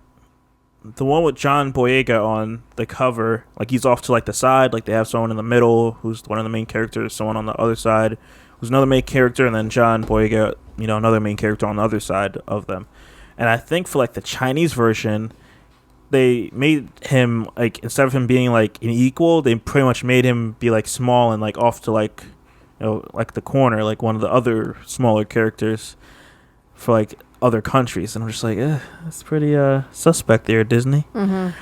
the one with John Boyega on the cover, like he's off to like the side, like they have someone in the middle who's one of the main characters, someone on the other side who's another main character, and then John Boyega, another main character on the other side of them. And I think for like the Chinese version, they made him like, instead of him being like an equal, they pretty much made him be like small and like off to like like the corner, like one of the other smaller characters for like other countries. And I'm just like, that's pretty suspect there, Disney. So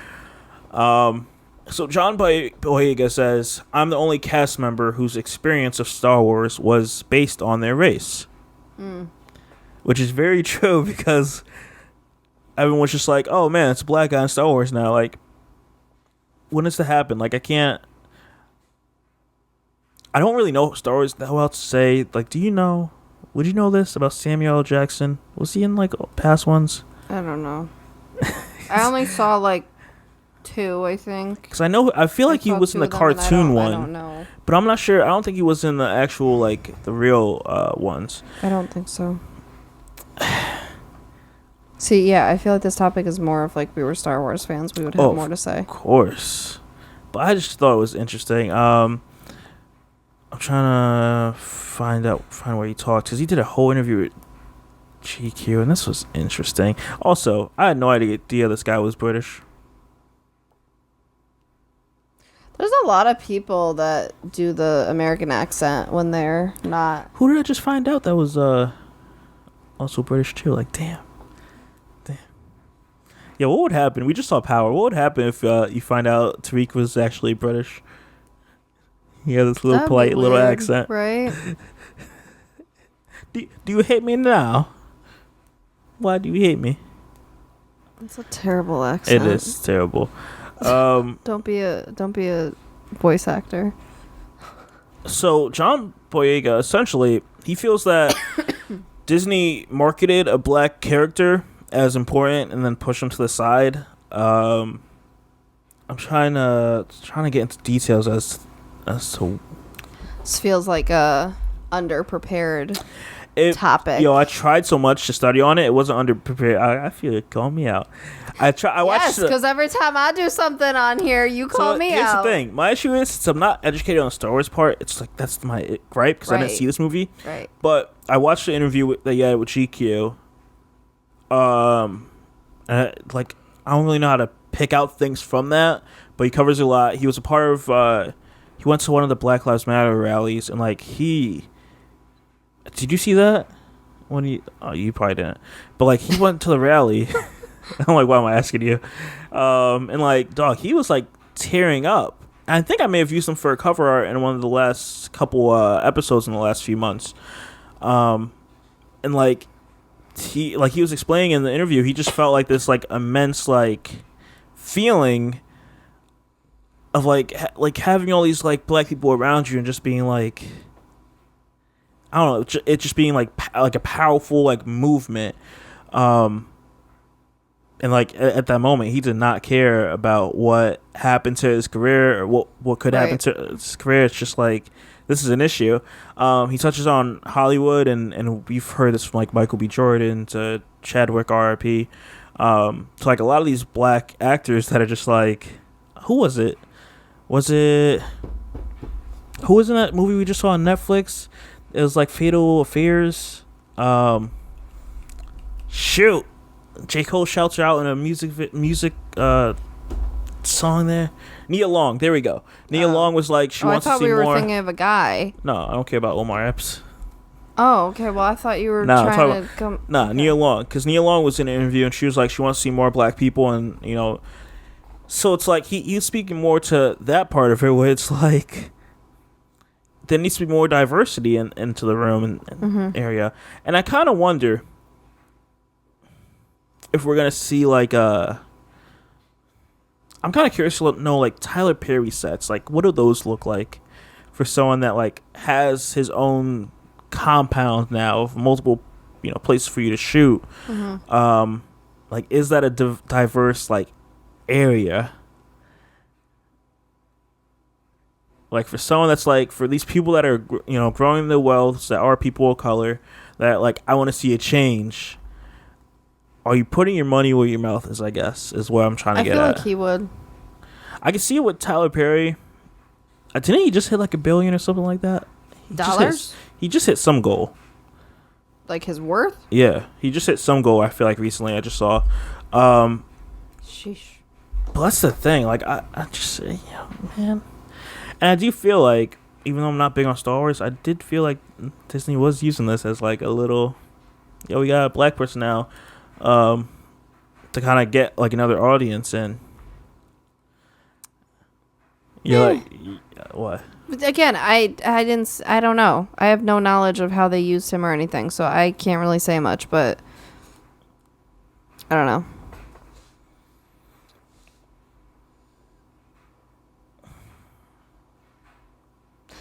John Boyega says, I'm the only cast member whose experience of Star Wars was based on their race. Which is very true, because everyone was just like, oh man, it's a black guy in Star Wars now. Like, when does that happen? Like, I don't really know Star Wars that well to say. Like, would you know this about Samuel L. Jackson? Was he in like past ones? I don't know. I only saw like 2, I think. Because I feel like he was in the cartoon one. I don't know. But I'm not sure. I don't think he was in the actual, like, the real ones. I don't think so. See, yeah, I feel like this topic is more of like we were Star Wars fans. We would have more to say. Of course. But I just thought it was interesting. I'm trying to find where he talked, because he did a whole interview with GQ, and this was interesting. Also, I had no idea this guy was British. There's a lot of people that do the American accent when they're not. Who did I just find out that was also British too? Like, damn. Yeah, what would happen? We just saw Power. What would happen if you find out Tariq was actually British? He had this little polite little accent. Right? Do you hate me now? Why do you hate me? It's a terrible accent. It is terrible. Don't be a voice actor. So John Boyega, essentially, he feels that Disney marketed a black character as important and then pushed him to the side. I'm trying to get into details as to. This feels like a underprepared topic. I tried so much to study on it. It wasn't underprepared. I feel it called me out. I watched. Yes, because every time I do something on here, you call me out. Here's the thing. My issue is, since I'm not educated on the Star Wars part, it's like that's my gripe, because I didn't see this movie. Right. But I watched the interview that he had with GQ. Like, I don't really know how to pick out things from that, but he covers a lot. He was a part of. He went to one of the Black Lives Matter rallies, and like did you see that? You probably didn't. But like, he went to the rally. I'm like, why am I asking you? And like, dog, he was like tearing up. And I think I may have used him for a cover art in one of the last couple episodes in the last few months. And like, he was explaining in the interview, he just felt like this like immense like feeling of like having all these like black people around you and just being like, I don't know, it just being like a powerful like movement. And like at that moment, he did not care about what happened to his career or what could happen to his career. It's just like, this is an issue. He touches on Hollywood, and we've heard this from like Michael B. Jordan to Chadwick RIP. To like a lot of these black actors that are just like, who was it? Who was in that movie we just saw on Netflix? It was like Fatal Affairs. Shoot. J. Cole shouts her out in a music song there. Nia Long, there we go. Nia Long was like, she wants to see more. I thought we were thinking of a guy. No, I don't care about Omar Epps. Oh, okay. Well, I thought you were trying to come. Nah, okay. Nia Long, because Nia Long was in an interview and she was like, she wants to see more black people, and so it's like he's speaking more to that part of it, where it's like there needs to be more diversity into the room and area, and I kind of wonder if we're gonna see like I'm kind of curious to know like Tyler Perry sets, like what do those look like for someone that like has his own compound now of multiple places for you to shoot. Like, is that a diverse like area? Like for someone that's like for these people that are growing their wealth that are people of color that like I want to see a change. Are you putting your money where your mouth is? I guess is what I'm trying to get at. I feel like he would. I can see it with Tyler Perry. Didn't he just hit like $1 billion or something like that? He just hit some goal. Like his worth? Yeah, he just hit some goal. I feel like recently I just saw. Sheesh. But that's the thing. Like I just man, and I do feel like even though I'm not big on Star Wars, I did feel like Disney was using this as like a little. We got a black person now, to kind of get like another audience in. Like what? Again, I don't know. I have no knowledge of how they used him or anything, so I can't really say much, but I don't know.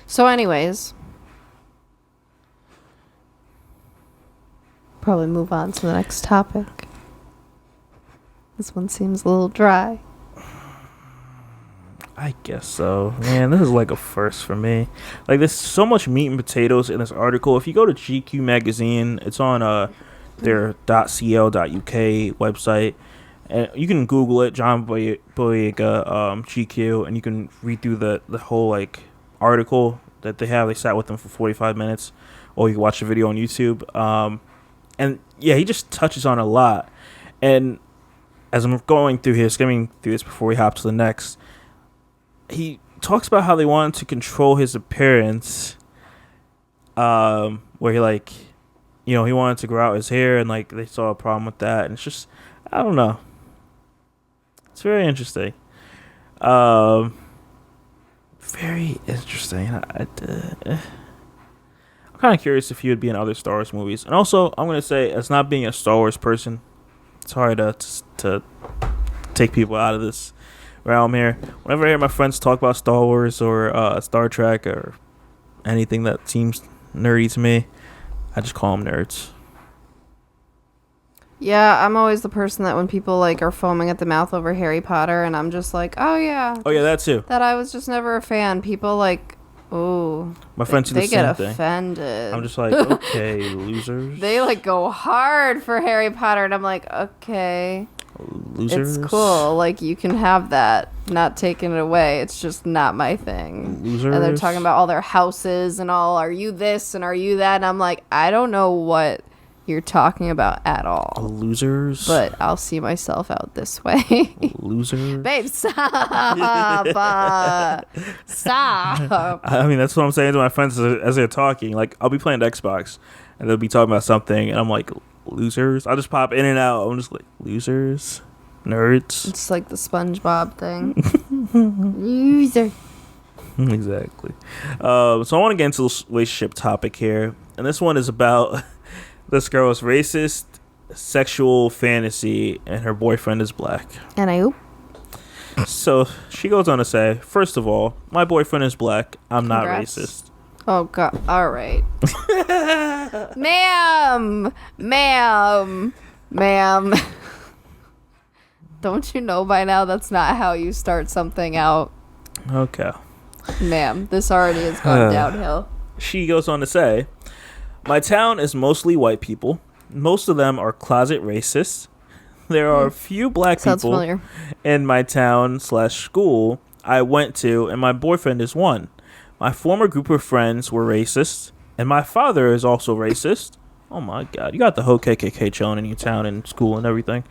So anyways, probably move on to the next topic. This one seems a little dry. I guess so. Man, this is like a first for me. Like, there's so much meat and potatoes in this article. If you go to GQ magazine, it's on their .co.uk website. And you can Google it, John Boyega, GQ, and you can read through the whole, like, article that they have. They sat with them for 45 minutes. Or you can watch the video on YouTube. And, yeah, he just touches on a lot. And as I'm skimming through this before we hop to the next, he talks about how they wanted to control his appearance, where he like, he wanted to grow out his hair, and like they saw a problem with that, and it's just, I don't know. It's very interesting. Very interesting. I'm kind of curious if he would be in other Star Wars movies, and also I'm gonna say, as not being a Star Wars person, it's hard to take people out of this realm here. Whenever I hear my friends talk about Star Wars or Star Trek or anything that seems nerdy to me, I just call them nerds. Yeah, I'm always the person that when people like are foaming at the mouth over Harry Potter, and I'm just like, oh yeah, that too. That I was just never a fan. People like, oh, my friends do the same thing. They get offended. I'm just like, okay, losers. They like go hard for Harry Potter, and I'm like, okay. Losers. It's cool. Like, you can have that. Not taking it away. It's just not my thing. Losers. And they're talking about all their houses and all, are you this and are you that? And I'm like, I don't know what you're talking about at all. Losers. But I'll see myself out this way. Losers. Babe, stop. Stop. I mean, that's what I'm saying to my friends as they're talking. Like, I'll be playing Xbox, and they'll be talking about something, and I'm like, losers. I'll just pop in and out. I'm just like, losers, nerds. It's like the SpongeBob thing. Loser. Exactly. So I want to get into this relationship topic here, and this one is about this girl's racist sexual fantasy, and her boyfriend is black. And I hope. So she goes on to say, first of all, my boyfriend is black. I'm not racist. Oh, God. All right. Ma'am. Don't you know by now that's not how you start something out? Okay. Ma'am, this already has gone downhill. She goes on to say, my town is mostly white people. Most of them are closet racists. There are a few black people in my town/school I went to, and my boyfriend is one. My former group of friends were racist, and my father is also racist. Oh my God, you got the whole KKK chilling in your town and school and everything.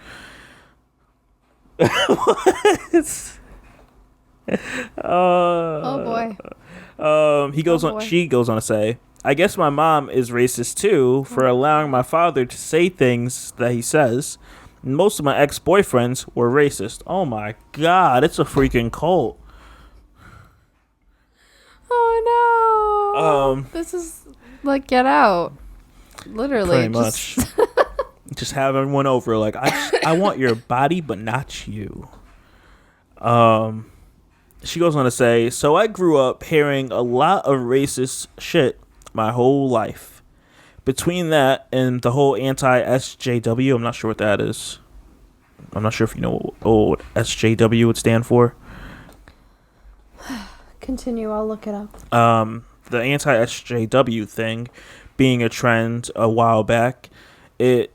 Oh boy. She goes on to say, I guess my mom is racist too for allowing my father to say things that he says. Most of my ex-boyfriends were racist. Oh my God, it's a freaking cult. Oh no. This is like Get Out. Literally. Pretty much. Just have everyone over like, I want your body but not you. She goes on to say, so I grew up hearing a lot of racist shit my whole life. Between that and the whole anti-SJW, I'm not sure what that is. I'm not sure if you know what SJW would stand for. Continue. I'll look it up. The anti-SJW thing being a trend a while back, it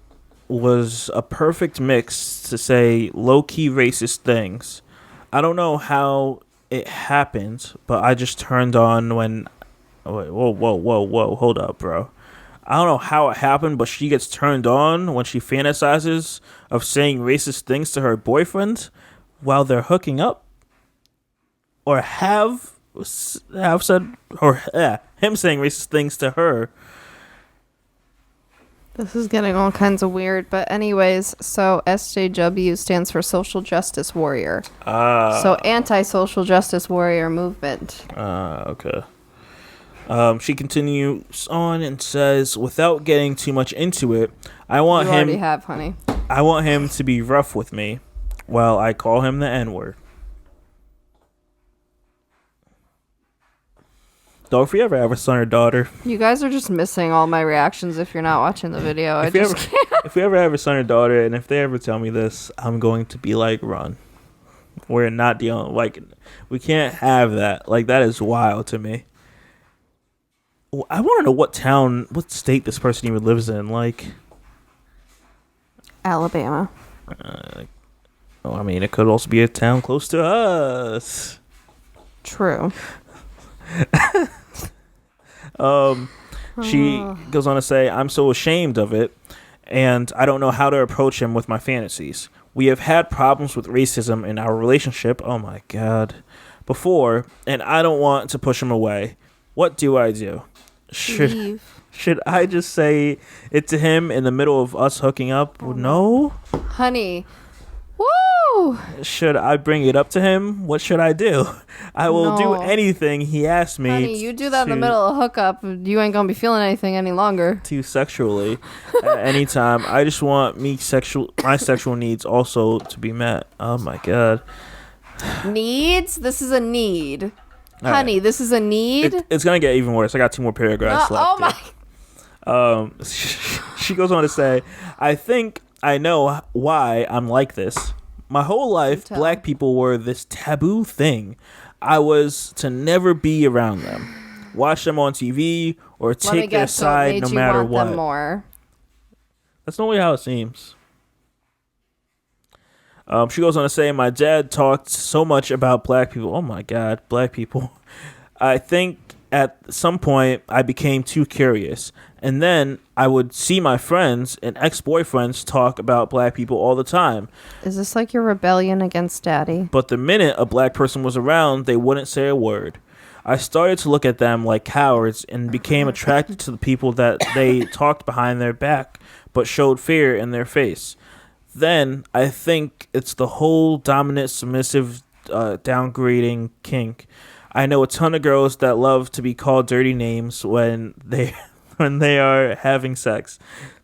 was a perfect mix to say low-key racist things. I don't know how it happened, but I just turned on when... Whoa, hold up, bro. I don't know how it happened, but she gets turned on when she fantasizes of saying racist things to her boyfriend while they're hooking up, or have said, or him saying racist things to her. This is getting all kinds of weird, but anyways, so SJW stands for Social Justice Warrior. So anti-social justice warrior movement. Okay. She continues on and says, without getting too much into it, I want you him. Already have, honey. I want him to be rough with me, while I call him the N-word. Though, if you ever have a son or daughter, you guys are just missing all my reactions if you're not watching the video. If we ever have a son or daughter, and if they ever tell me this, I'm going to be like, run. We're not dealing. Like, we can't have that. Like, that is wild to me. I want to know what state this person even lives in. Like, Alabama. I mean, it could also be a town close to us. True. She goes on to say, I'm so ashamed of it, and I don't know how to approach him with my fantasies. We have had problems with racism in our relationship, oh my god, before, and I don't want to push him away. What do I do? Should I just say it to him in the middle of us hooking up? No? Honey. Woo! Should I bring it up to him? What should I do? I will do anything he asks me. Honey, you do that in the middle of hookup, you ain't gonna be feeling anything any longer. To sexually at any time. I just want my sexual needs also to be met. Oh my god. Needs? This is a need. Honey, this is a need. It's gonna get even worse. I got 2 more paragraphs left. Oh my. She goes on to say, I think I know why I'm like this. My whole life, black people were this taboo thing. I was to never be around them, watch them on TV, or take their side no matter what. Them more. That's not really how it seems. She goes on to say, my dad talked so much about black people. Oh my god, black people. I think at some point I became too curious. And then I would see my friends and ex-boyfriends talk about black people all the time. Is this like your rebellion against daddy? But the minute a black person was around, they wouldn't say a word. I started to look at them like cowards and became attracted to the people that they talked behind their back but showed fear in their face. Then I think it's the whole dominant, submissive, downgrading kink. I know a ton of girls that love to be called dirty names when they are having sex.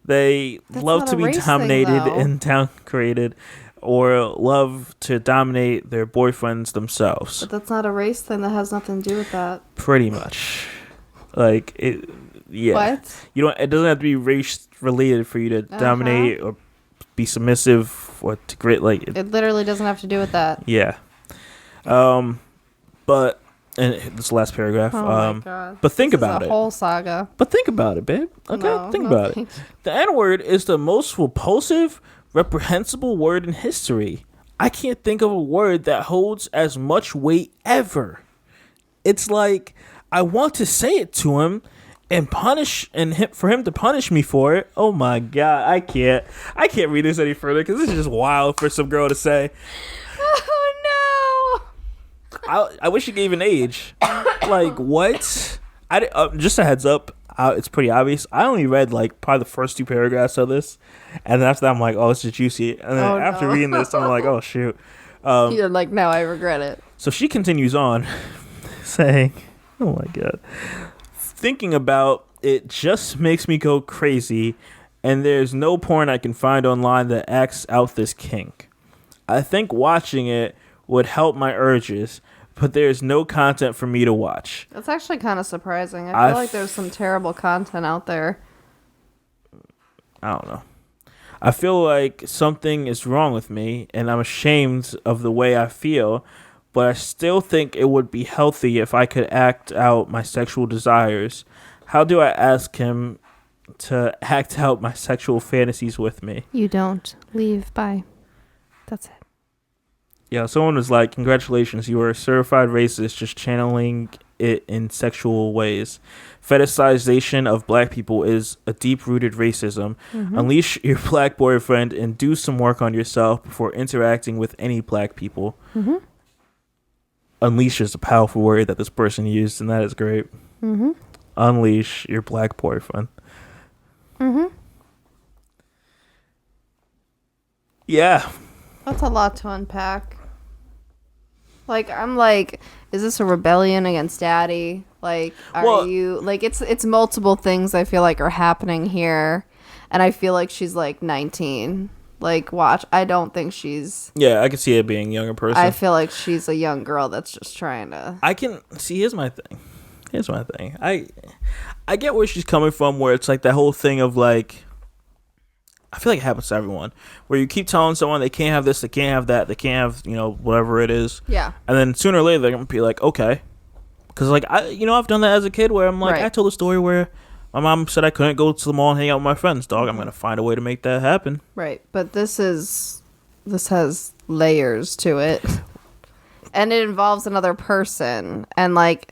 They love to be dominated and downgraded, or love to dominate their boyfriends themselves. But that's not a race thing. That has nothing to do with that. Pretty much. Like, it, yeah. What? It doesn't have to be race related for you to dominate or be submissive or to grit. Like, it literally doesn't have to do with that. Yeah. But, and this is the last paragraph. Oh my God. But think about it. This is a whole saga. But think about it, babe. Okay, think about it. The N-word is the most repulsive, reprehensible word in history. I can't think of a word that holds as much weight ever. It's like I want to say it to him and for him to punish me for it. Oh my God, I can't read this any further because this is just wild for some girl to say. Oh no! I wish you gave an age. Like, what? Just a heads up. It's pretty obvious. I only read like probably the first 2 paragraphs of this, and then after that I'm like, oh, it's just juicy. And then after reading this, I'm like, oh shoot. You're like, now I regret it. So she continues on, saying, oh my God, thinking about it just makes me go crazy, and there's no porn I can find online that acts out this kink. I think watching it would help my urges, but there's no content for me to watch. That's actually kind of surprising. I feel like there's some terrible content out there. I don't know. I feel like something is wrong with me, and I'm ashamed of the way I feel, but I still think it would be healthy if I could act out my sexual desires. How do I ask him to act out my sexual fantasies with me? You don't leave. Bye. That's it. Yeah, someone was like, congratulations, you are a certified racist, just channeling it in sexual ways. Fetishization of black people is a deep-rooted racism. Unleash your black boyfriend and do some work on yourself before interacting with any black people. Unleash is a powerful word that this person used, and that is great. Unleash your black boyfriend. Yeah. That's a lot to unpack. Like, I'm like, is this a rebellion against daddy? Like, are you, like, it's multiple things I feel like are happening here. And I feel like she's like 19. Like, watch, I don't think she's. Yeah, I can see it being a younger person. I feel like she's a young girl that's just trying to. I can see, here's my thing. I get where she's coming from, where it's like that whole thing of like, I feel like it happens to everyone, where you keep telling someone they can't have this, they can't have that, they can't have, whatever it is. Yeah. And then sooner or later they're gonna be like, okay, because like I've done that as a kid, where I'm like, I told a story where my mom said I couldn't go to the mall and hang out with my friends. Dog, I'm gonna find a way to make that happen. Right, but this has layers to it, and it involves another person, and like.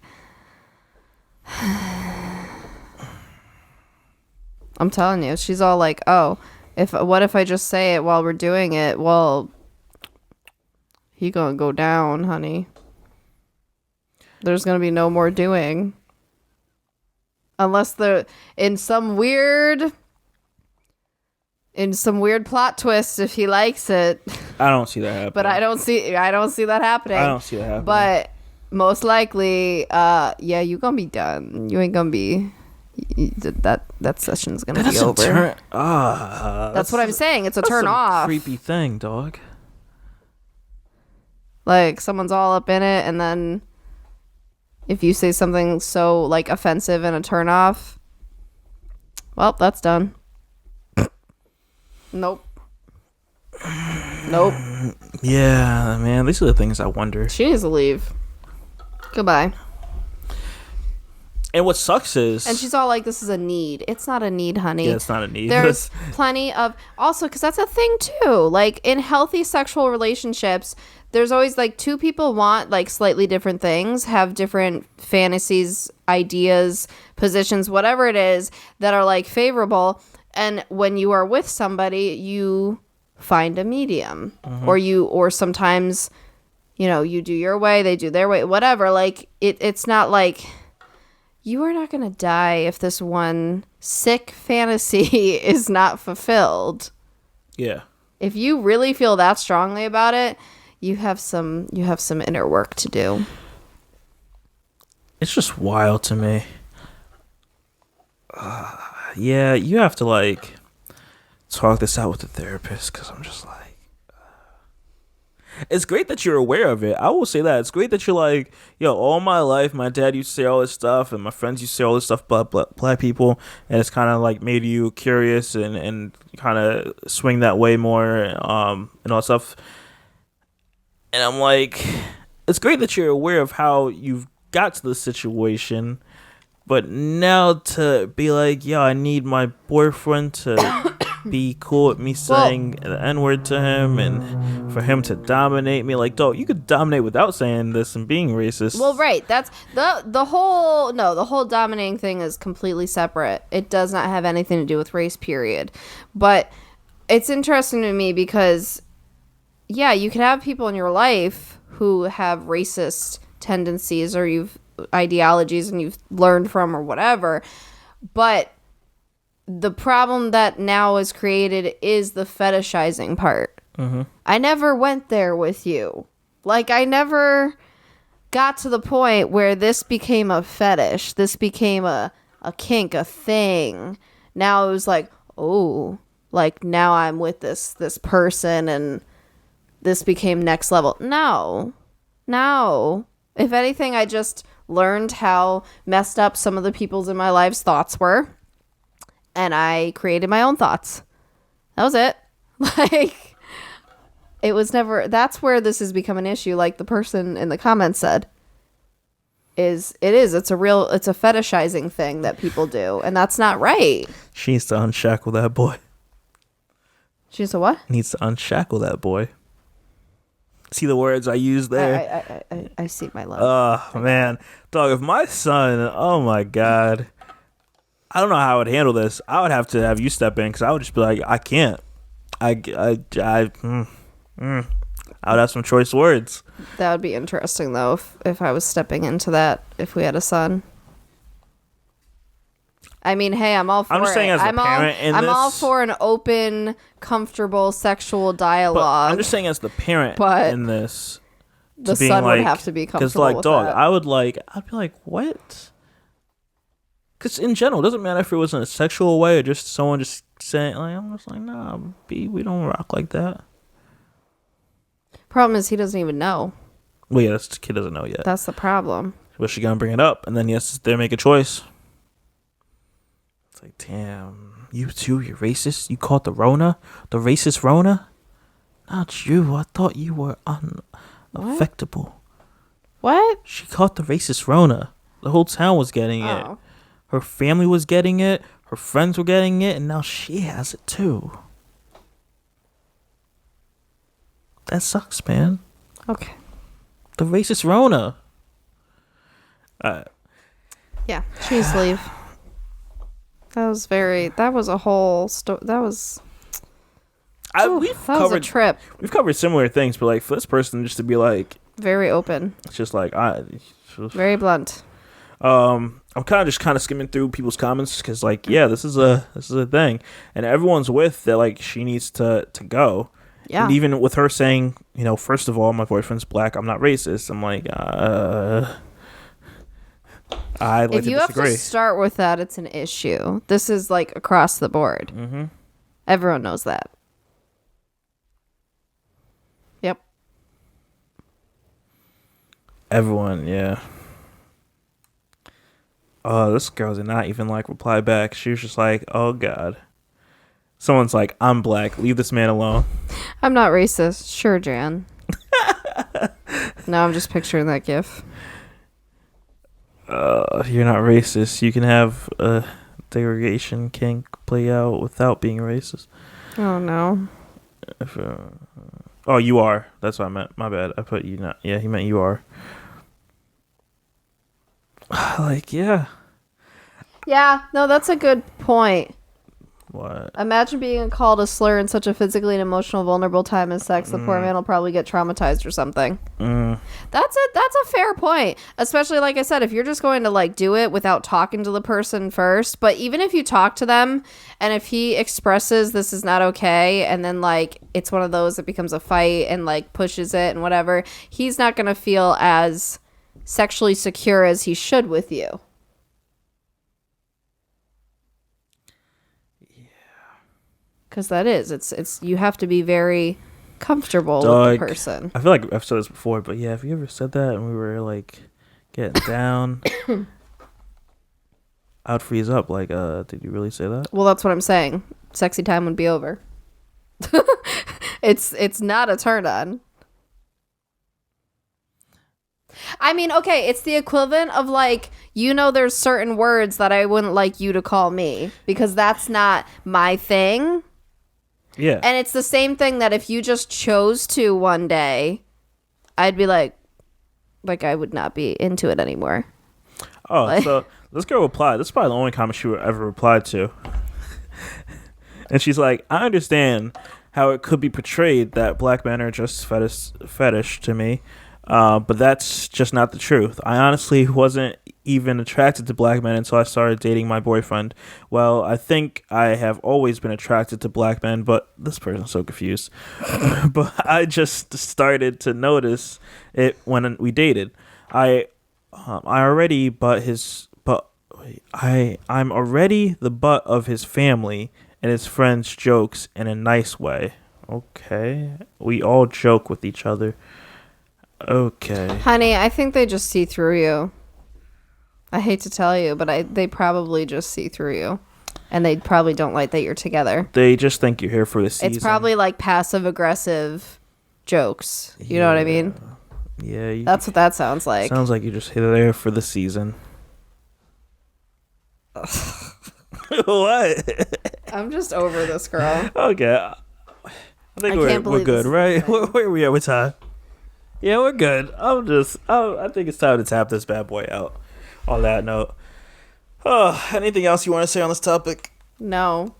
I'm telling you, she's all like, oh, what if I just say it while we're doing it? Well, he gonna go down, honey. There's gonna be no more doing. Unless they're in some weird plot twist if he likes it. I don't see that happening. But I don't see that happening. I don't see that happening. But most likely, yeah, you gonna be done. You ain't gonna be. That session's gonna be over. That's what I'm saying. It's a turn off. Creepy thing, dog. Like someone's all up in it, and then if you say something so like offensive and a turn off, well, that's done. Nope. Yeah, man. These are the things I wonder. She needs to leave. Goodbye. And what sucks is... And she's all like, this is a need. It's not a need, honey. Yeah, it's not a need. There's plenty of... Also, because that's a thing, too. Like, in healthy sexual relationships, there's always, like, two people want, like, slightly different things, have different fantasies, ideas, positions, whatever it is, that are, like, favorable. And when you are with somebody, you find a medium. Or sometimes, you do your way, they do their way, whatever. Like, it's not like... You are not going to die if this one sick fantasy is not fulfilled. Yeah. If you really feel that strongly about it, you have some inner work to do. It's just wild to me. Yeah, you have to like talk this out with the therapist, because I'm just like, it's great that you're aware of it. I will say that. It's great that you're like, all my life, my dad used to say all this stuff, and my friends used to say all this stuff about black people, and it's kind of like made you curious and kind of swing that way more, and all that stuff. And I'm like, it's great that you're aware of how you've got to the situation, but now to be like, I need my boyfriend to be cool with me saying the N-word to him, and for him to dominate me. Like, dog, you could dominate without saying this and being racist. Well, right. That's the whole dominating thing is completely separate. It does not have anything to do with race, period. But it's interesting to me because, yeah, you can have people in your life who have racist tendencies or you've ideologies and you've learned from or whatever, but the problem that now is created is the fetishizing part. I never went there with you. Like, I never got to the point where this became a fetish. This became a kink, a thing. Now it was like, oh, like now I'm with this person and this became next level. No. If anything, I just learned how messed up some of the people's in my life's thoughts were. And I created my own thoughts. That was it. Like, It was never. That's where this has become an issue. Like the person in the comments said, it's a fetishizing thing that people do, and that's not right. She needs to unshackle that boy. She needs to what? Needs to unshackle that boy. See the words I use there? I see my love. Oh, man. Dog, if my son, oh my God. I don't know how I would handle this. I would have to have you step in because I would just be like, I can't. I would have some choice words. That would be interesting, though, if I was stepping into that, if we had a son. I mean, hey, I'm all for it. I'm just saying as a parent in this. I'm all for an open, comfortable sexual dialogue. I'm just saying as the parent in this. The son would have to be comfortable with that. I'd be like, what? Because in general, it doesn't matter if it was in a sexual way or just someone just saying, like, I'm just like, nah, B, we don't rock like that. Problem is, he doesn't even know. Well, yeah, this kid doesn't know yet. That's the problem. But she gonna bring it up, and then they make a choice. It's like, damn, you too, you're racist? You called the racist Rona? Not you. I thought you were unaffectable. What? She caught the racist Rona. The whole town was getting it. Her family was getting it. Her friends were getting it, and now she has it too. That sucks, man. Okay. The racist Rona. Yeah, she needs to leave. That was a whole story. That was a trip. We've covered similar things, but like for this person just to be like very open. It's just like very blunt. I'm kind of skimming through people's comments because like, yeah, this is a thing, and everyone's with that. Like she needs to go. Yeah. And even with her saying, you know, first of all, my boyfriend's black. I'm not racist. I'm like, I like to disagree. If you have to start with that, it's an issue. This is like across the board. Mm-hmm. Everyone knows that. Yep. Everyone, yeah. This girl did not even like reply back. She was just like, oh God. Someone's like, I'm black. Leave this man alone. I'm not racist. Sure, Jan. No, I'm just picturing that gif. You're not racist. You can have a degradation kink play out without being racist. Oh, no. You are. That's what I meant. My bad. I put you not. Yeah, he meant you are. Like, yeah. Yeah, no, that's a good point. What? Imagine being called a slur in such a physically and emotional vulnerable time as sex. The poor man will probably get traumatized or something. That's a fair point. Especially, like I said, if you're just going to like do it without talking to the person first. But even if you talk to them and if he expresses this is not okay, and then like it's one of those that becomes a fight and like pushes it and whatever, he's not going to feel as sexually secure as he should with you. Because that is, it's you have to be very comfortable with the person. I feel like I've said this before, but yeah, have you ever said that and we were like getting down? I'd freeze up. Like, did you really say that? Well, that's what I'm saying. Sexy time would be over. It's not a turn on. I mean, okay, it's the equivalent of like, you know, there's certain words that I wouldn't like you to call me because that's not my thing. Yeah. And it's the same thing that if you just chose to one day, I'd be like I would not be into it anymore. Oh, like, so this girl replied. This is probably the only comment she would ever replied to. And she's like, I understand how it could be portrayed that black men are just fetish to me. But that's just not the truth. I honestly wasn't even attracted to black men until I started dating my boyfriend. Well, I think I have always been attracted to black men, but this person's so confused. But I just started to notice it when we dated. I'm already the butt of his family and his friends' jokes in a nice way. Okay, we all joke with each other. Okay. Honey, I think they just see through you. I hate to tell you, but they probably just see through you. And they probably don't like that you're together. They just think you're here for the season. It's probably like passive aggressive jokes. You know what I mean? Yeah. That's what that sounds like. Sounds like you just hit it there for the season. What? I'm just over this girl. Okay. I think we're good, right? Where are we at with time? Yeah, we're good. I think it's time to tap this bad boy out. On that note. Anything else you want to say on this topic? No.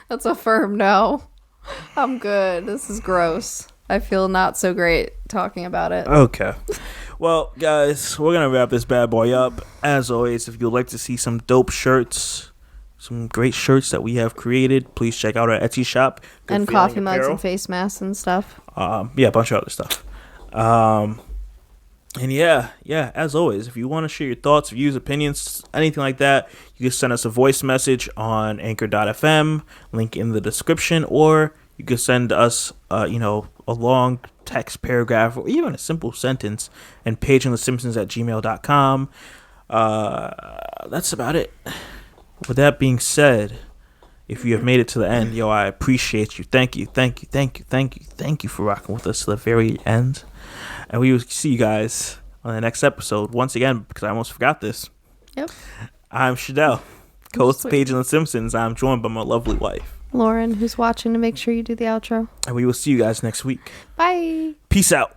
That's a firm no. I'm good. This is gross. I feel not so great talking about it. Okay. Well, guys, we're going to wrap this bad boy up. As always, if you'd like to see some dope shirts, some great shirts that we have created, please check out our Etsy shop. Good and Feeling coffee mugs Apparel. and face masks and stuff. Yeah, a bunch of other stuff. And yeah, as always, if you want to share your thoughts, views, opinions, anything like that, you can send us a voice message on anchor.fm, link in the description, or you can send us, a long text paragraph or even a simple sentence and PagingTheSimpsons@gmail.com. That's about it. With that being said, if you have made it to the end, I appreciate you. Thank you for rocking with us to the very end. And we will see you guys on the next episode. Once again, because I almost forgot this. Yep. I'm Shadell, co-host of Paging the Simpsons. I'm joined by my lovely wife, Lauren, who's watching to make sure you do the outro. and we will see you guys next week. Bye. Peace out.